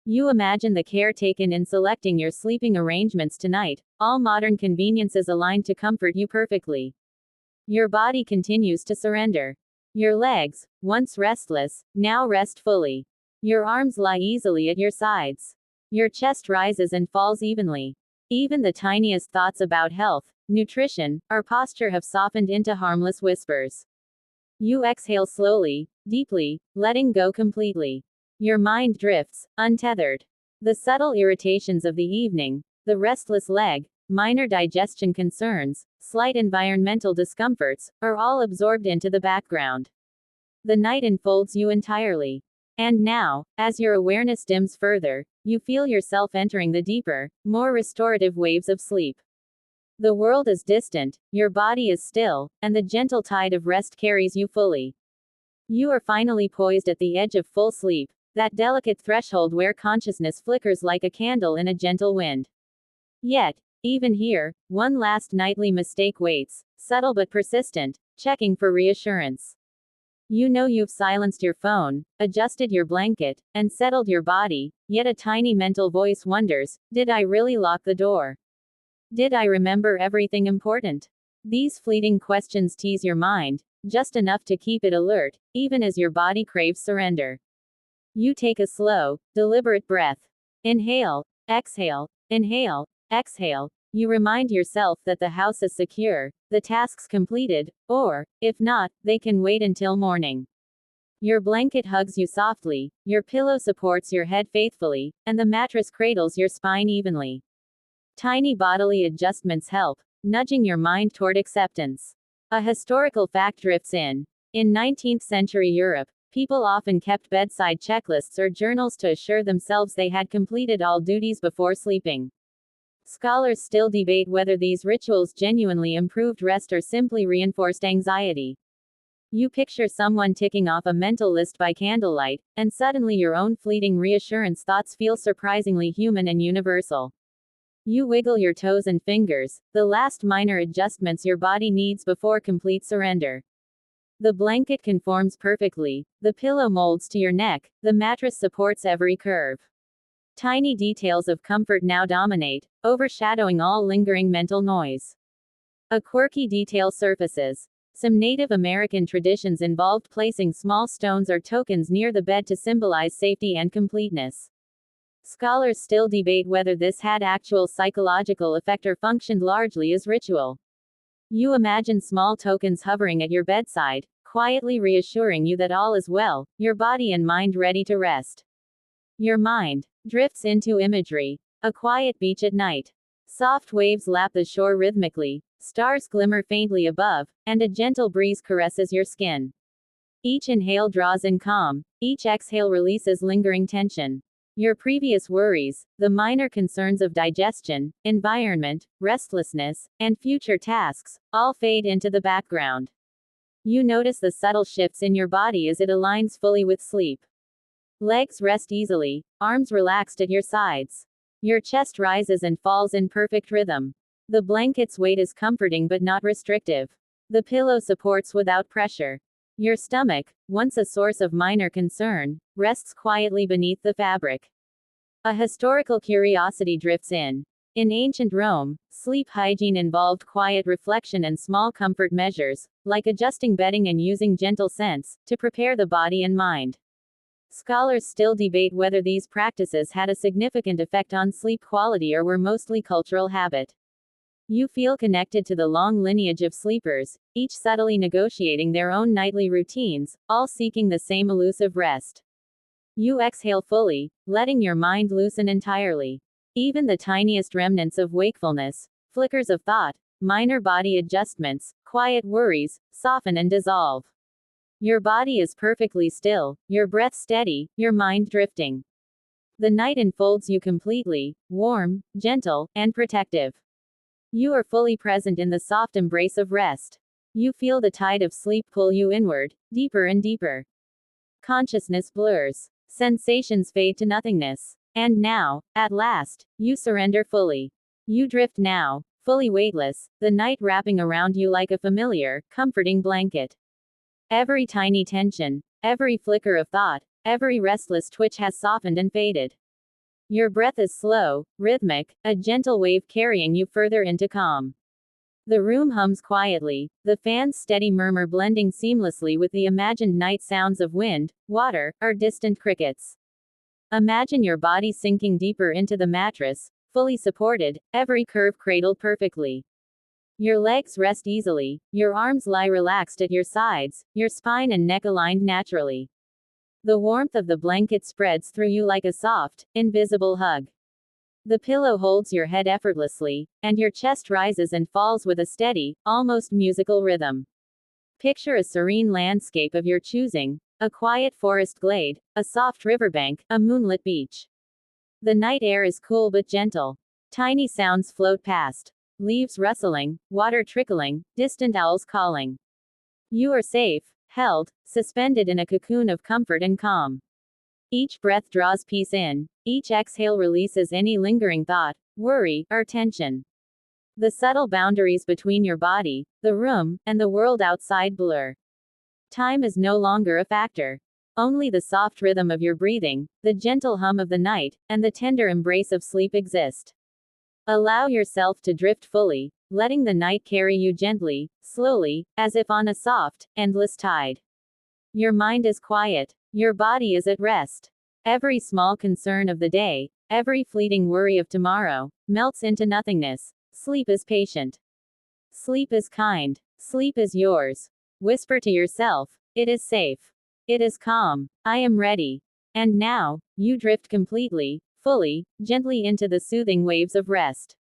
You imagine the care taken in selecting your sleeping arrangements tonight, all modern conveniences aligned to comfort you perfectly. Your body continues to surrender. Your legs, once restless, now rest fully. Your arms lie easily at your sides. Your chest rises and falls evenly. Even the tiniest thoughts about health, nutrition, or posture have softened into harmless whispers. You exhale slowly, deeply, letting go completely. Your mind drifts, untethered. The subtle irritations of the evening, the restless leg, minor digestion concerns, slight environmental discomforts, are all absorbed into the background. The night enfolds you entirely. And now, as your awareness dims further, you feel yourself entering the deeper, more restorative waves of sleep. The world is distant, your body is still, and the gentle tide of rest carries you fully. You are finally poised at the edge of full sleep, that delicate threshold where consciousness flickers like a candle in a gentle wind. Yet, even here, one last nightly mistake waits, subtle but persistent, checking for reassurance. You know you've silenced your phone, adjusted your blanket, and settled your body, yet a tiny mental voice wonders, did I really lock the door? Did I remember everything important? These fleeting questions tease your mind, just enough to keep it alert, even as your body craves surrender. You take a slow, deliberate breath. Inhale, exhale, inhale, exhale. You remind yourself that the house is secure, the tasks completed, or, if not, they can wait until morning. Your blanket hugs you softly, your pillow supports your head faithfully, and the mattress cradles your spine evenly. Tiny bodily adjustments help, nudging your mind toward acceptance. A historical fact drifts in. In 19th century Europe, people often kept bedside checklists or journals to assure themselves they had completed all duties before sleeping. Scholars still debate whether these rituals genuinely improved rest or simply reinforced anxiety. You picture someone ticking off a mental list by candlelight, and suddenly your own fleeting reassurance thoughts feel surprisingly human and universal. You wiggle your toes and fingers, the last minor adjustments your body needs before complete surrender. The blanket conforms perfectly, the pillow molds to your neck, the mattress supports every curve. Tiny details of comfort now dominate, overshadowing all lingering mental noise. A quirky detail surfaces. Some Native American traditions involved placing small stones or tokens near the bed to symbolize safety and completeness. Scholars still debate whether this had actual psychological effect or functioned largely as ritual. You imagine small tokens hovering at your bedside, quietly reassuring you that all is well, your body and mind ready to rest. Your mind drifts into imagery. A quiet beach at night. Soft waves lap the shore rhythmically, stars glimmer faintly above, and a gentle breeze caresses your skin. Each inhale draws in calm, each exhale releases lingering tension. Your previous worries, the minor concerns of digestion, environment, restlessness, and future tasks, all fade into the background. You notice the subtle shifts in your body as it aligns fully with sleep. Legs rest easily, arms relaxed at your sides. Your chest rises and falls in perfect rhythm. The blanket's weight is comforting but not restrictive. The pillow supports without pressure. Your stomach, once a source of minor concern, rests quietly beneath the fabric. A historical curiosity drifts in. In ancient Rome, sleep hygiene involved quiet reflection and small comfort measures, like adjusting bedding and using gentle scents, to prepare the body and mind. Scholars still debate whether these practices had a significant effect on sleep quality or were mostly cultural habit. You feel connected to the long lineage of sleepers, each subtly negotiating their own nightly routines, all seeking the same elusive rest. You exhale fully, letting your mind loosen entirely. Even the tiniest remnants of wakefulness, flickers of thought, minor body adjustments, quiet worries, soften and dissolve. Your body is perfectly still, your breath steady, your mind drifting. The night enfolds you completely, warm, gentle, and protective. You are fully present in the soft embrace of rest. You feel the tide of sleep pull you inward, deeper and deeper. Consciousness blurs. Sensations fade to nothingness. And now, at last, you surrender fully. You drift now, fully weightless, the night wrapping around you like a familiar, comforting blanket. Every tiny tension, every flicker of thought, every restless twitch has softened and faded. Your breath is slow, rhythmic, a gentle wave carrying you further into calm. The room hums quietly, the fan's steady murmur blending seamlessly with the imagined night sounds of wind, water, or distant crickets. Imagine your body sinking deeper into the mattress, fully supported, every curve cradled perfectly. Your legs rest easily, your arms lie relaxed at your sides, your spine and neck aligned naturally. The warmth of the blanket spreads through you like a soft, invisible hug. The pillow holds your head effortlessly, and your chest rises and falls with a steady, almost musical rhythm. Picture a serene landscape of your choosing, a quiet forest glade, a soft riverbank, a moonlit beach. The night air is cool but gentle. Tiny sounds float past. Leaves rustling, water trickling, distant owls calling. You are safe, held, suspended in a cocoon of comfort and calm. Each breath draws peace in, each exhale releases any lingering thought, worry, or tension. The subtle boundaries between your body, the room, and the world outside blur. Time is no longer a factor. Only the soft rhythm of your breathing, the gentle hum of the night, and the tender embrace of sleep exist. Allow yourself to drift fully, letting the night carry you gently, slowly, as if on a soft, endless tide. Your mind is quiet, your body is at rest. Every small concern of the day, every fleeting worry of tomorrow, melts into nothingness. Sleep is patient. Sleep is kind. Sleep is yours. Whisper to yourself, it is safe. It is calm. I am ready. And now, you drift completely, fully, gently into the soothing waves of rest.